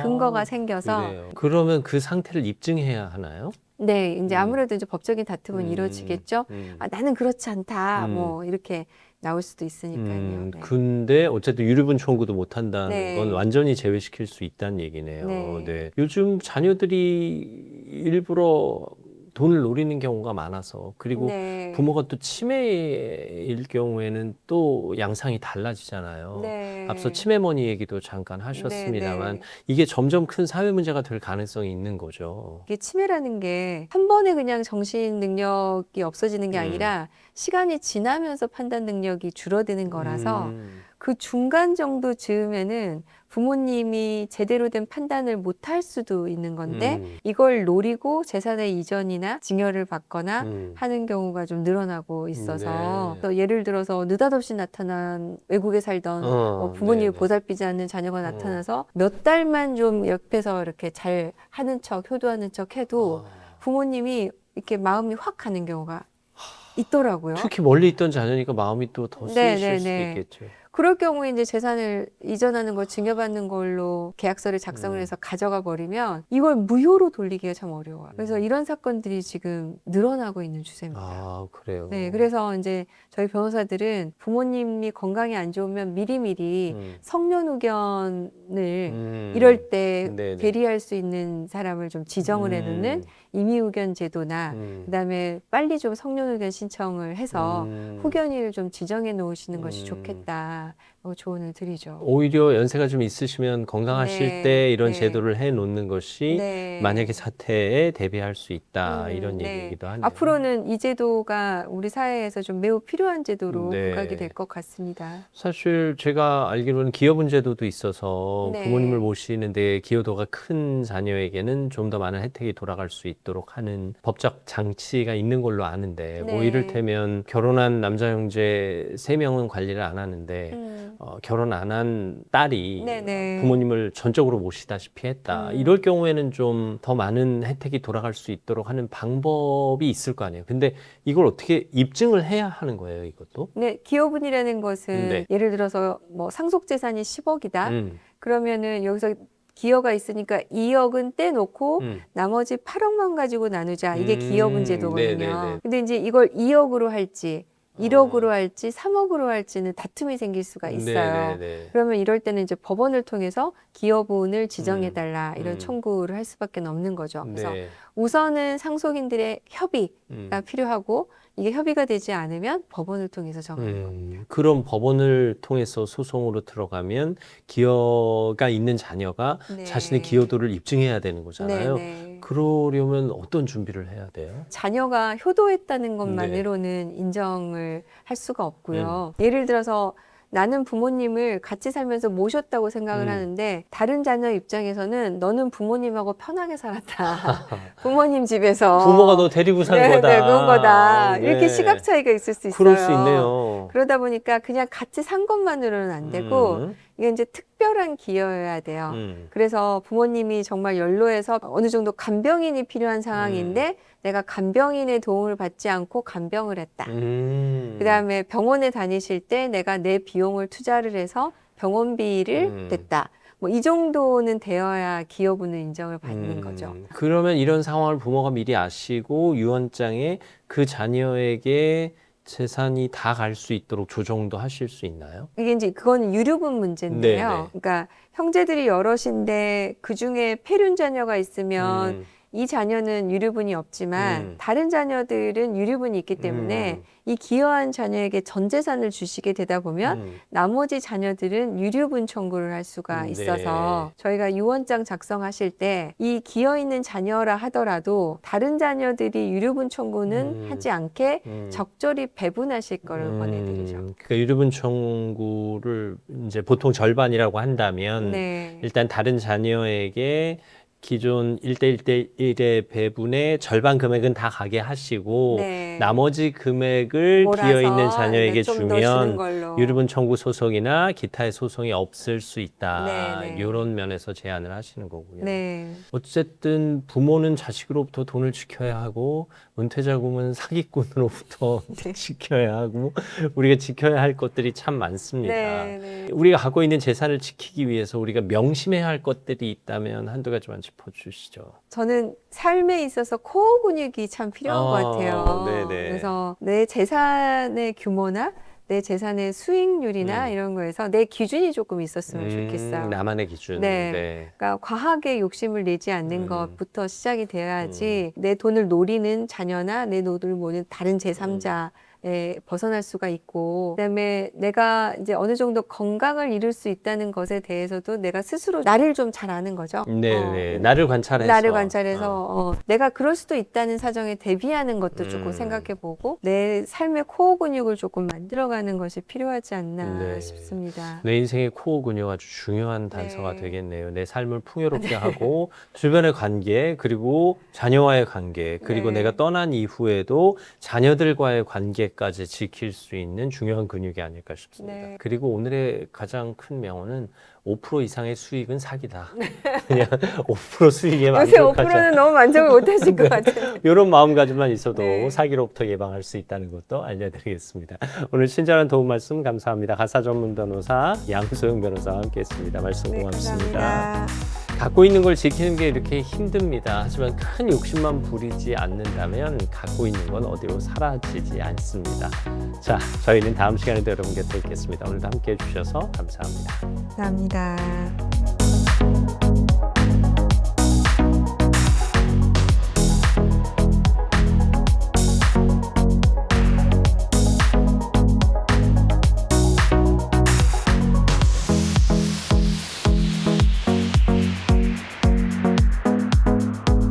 근거가 생겨서 그러면 그 상태를 입증해야 하나요? 이제 아무래도 이제 법적인 다툼은 이루어지겠죠. 나는 그렇지 않다. 뭐 이렇게 나올 수도 있으니까요. 근데 어쨌든 유류분 청구도 못 한다는 건 완전히 제외시킬 수 있다는 얘기네요. 요즘 자녀들이 일부러 돈을 노리는 경우가 많아서 그리고 부모가 또 치매일 경우에는 또 양상이 달라지잖아요. 앞서 치매머니 얘기도 잠깐 하셨습니다만 이게 점점 큰 사회 문제가 될 가능성이 있는 거죠. 이게 치매라는 게 한 번에 그냥 정신 능력이 없어지는 게 아니라 시간이 지나면서 판단 능력이 줄어드는 거라서 그 중간 정도 즈음에는 부모님이 제대로 된 판단을 못 할 수도 있는 건데 이걸 노리고 재산의 이전이나 증여를 받거나 하는 경우가 좀 늘어나고 있어서 또 예를 들어서 느닷없이 나타난 외국에 살던 뭐 부모님을 보살피지 않는 자녀가 나타나서 몇 달만 좀 옆에서 이렇게 잘 하는 척 효도하는 척 해도 부모님이 이렇게 마음이 확 가는 경우가 있더라고요. 특히 멀리 있던 자녀니까 마음이 또 더 쓰이실 수도 있겠죠. 그럴 경우에 이제 재산을 이전하는 걸 증여받는 걸로 계약서를 작성을 해서 가져가 버리면 이걸 무효로 돌리기가 참 어려워요. 그래서 이런 사건들이 지금 늘어나고 있는 추세입니다. 아, 그래요. 네, 그래서 이제 저희 변호사들은 부모님이 건강이 안 좋으면 미리미리 성년후견을 이럴 때 네네. 대리할 수 있는 사람을 좀 지정을 해놓는 임의후견 제도나 그다음에 빨리 좀 성년후견 신청을 해서 후견인을 좀 지정해 놓으시는 것이 좋겠다. 조언을 드리죠. 오히려 연세가 좀 있으시면 건강하실 네, 때 이런 네. 제도를 해 놓는 것이 네. 만약에 사태에 대비할 수 있다 이런 네. 얘기이기도 하네요. 앞으로는 이 제도가 우리 사회에서 좀 매우 필요한 제도로 네. 부각이 될 것 같습니다. 사실 제가 알기로는 기여분 제도도 있어서 네. 부모님을 모시는데 기여도가 큰 자녀에게는 좀 더 많은 혜택이 돌아갈 수 있도록 하는 법적 장치가 있는 걸로 아는데 뭐 네. 이를테면 결혼한 남자 형제 3명은 관리를 안 하는데 결혼 안 한 딸이 네네. 부모님을 전적으로 모시다시피 했다. 이럴 경우에는 좀 더 많은 혜택이 돌아갈 수 있도록 하는 방법이 있을 거 아니에요. 근데 이걸 어떻게 입증을 해야 하는 거예요, 이것도? 네, 기여분이라는 것은 네. 예를 들어서 뭐 상속재산이 10억이다. 그러면은 여기서 기여가 있으니까 2억은 떼놓고 나머지 8억만 가지고 나누자. 이게 기여분 제도거든요. 네네네. 근데 이제 이걸 2억으로 할지 1억으로 할지 3억으로 할지는 다툼이 생길 수가 있어요. 네네네. 그러면 이럴 때는 이제 법원을 통해서 기여분을 지정해달라 이런 청구를 할 수밖에 없는 거죠. 그래서 네. 우선은 상속인들의 협의가 필요하고 이게 협의가 되지 않으면 법원을 통해서 정하는 겁니다. 그럼 법원을 통해서 소송으로 들어가면 기여가 있는 자녀가 네. 자신의 기여도를 입증해야 되는 거잖아요. 네. 그러려면 어떤 준비를 해야 돼요? 자녀가 효도했다는 것만으로는 인정을 할 수가 없고요. 예를 들어서 나는 부모님을 같이 살면서 모셨다고 생각을 하는데 다른 자녀 입장에서는 너는 부모님하고 편하게 살았다. 부모님 집에서. 부모가 너 데리고 산 네, 거다. 네, 그런 거다. 네. 이렇게 시각 차이가 있을 수 있어요. 그럴 수 있네요. 그러다 보니까 그냥 같이 산 것만으로는 안 되고 이게 이제 특별한 기여여야 돼요. 그래서 부모님이 정말 연로해서 어느 정도 간병인이 필요한 상황인데 내가 간병인의 도움을 받지 않고 간병을 했다. 그다음에 병원에 다니실 때 내가 내 비용을 투자를 해서 병원비를 냈다. 뭐 이 정도는 되어야 기여분을 인정을 받는 거죠. 그러면 이런 상황을 부모가 미리 아시고 유언장에 그 자녀에게 재산이 다 갈 수 있도록 조정도 하실 수 있나요? 이게 이제 그거는 유류분 문제인데요. 네네. 그러니까 형제들이 여럿인데 그 중에 폐륜 자녀가 있으면 이 자녀는 유류분이 없지만 다른 자녀들은 유류분이 있기 때문에 이 기여한 자녀에게 전 재산을 주시게 되다 보면 나머지 자녀들은 유류분 청구를 할 수가 있어서 저희가 유언장 작성하실 때 이 기여 있는 자녀라 하더라도 다른 자녀들이 유류분 청구는 하지 않게 적절히 배분하실 거를 권해드리죠. 그러니까 유류분 청구를 이제 보통 절반이라고 한다면 네. 일단 다른 자녀에게 기존 1대1대1의 배분의 절반 금액은 다 가게 하시고 네. 나머지 금액을 몰아서 기여 있는 자녀에게 좀더 주는 주면 걸로. 유류분 청구 소송이나 기타의 소송이 없을 수 있다. 네, 네. 이런 면에서 제안을 하시는 거고요. 네. 어쨌든 부모는 자식으로부터 돈을 지켜야 하고 은퇴자금은 사기꾼으로부터 네. 지켜야 하고 우리가 지켜야 할 것들이 참 많습니다. 네, 네. 우리가 갖고 있는 재산을 지키기 위해서 우리가 명심해야 할 것들이 있다면 한두 가지만 짚어주시죠. 저는 삶에 있어서 코어 근육이 참 필요한 것 같아요. 네네. 그래서 내 재산의 규모나 내 재산의 수익률이나 이런 거에서 내 기준이 조금 있었으면 좋겠어요. 나만의 기준. 네. 그러니까 과하게 욕심을 내지 않는 것부터 시작이 돼야지 내 돈을 노리는 자녀나 내 돈을 모는 다른 제3자 벗어날 수가 있고 그다음에 내가 이제 어느 정도 건강을 이룰 수 있다는 것에 대해서도 내가 스스로 나를 좀 잘 아는 거죠. 네. 나를 관찰해서 내가 그럴 수도 있다는 사정에 대비하는 것도 조금 생각해보고 내 삶의 코어 근육을 조금 만들어가는 것이 필요하지 않나 싶습니다. 내 인생의 코어 근육 아주 중요한 단서가 네. 되겠네요. 내 삶을 풍요롭게 하고 주변의 관계 그리고 자녀와의 관계 그리고 네. 내가 떠난 이후에도 자녀들과의 관계가 때까지 지킬 수 있는 중요한 근육이 아닐까 싶습니다. 네. 그리고 오늘의 가장 큰 명언은 5% 이상의 수익은 사기다. 그냥 5% 수익에 요새 만족하자. 5%는 너무 만족을 못 하실 것 같아요. 이런 마음가짐만 있어도 네. 사기로부터 예방할 수 있다는 것도 알려드리겠습니다. 오늘 친절한 도움 말씀 감사합니다. 가사 전문 변호사 양소영 변호사와 함께했습니다. 말씀 네, 고맙습니다. 감사합니다. 갖고 있는 걸 지키는 게 이렇게 힘듭니다. 하지만 큰 욕심만 부리지 않는다면 갖고 있는 건 어디로 사라지지 않습니다. 자, 저희는 다음 시간에도 여러분 곁에 있겠습니다. 오늘도 함께해 주셔서 감사합니다. 감사합니다.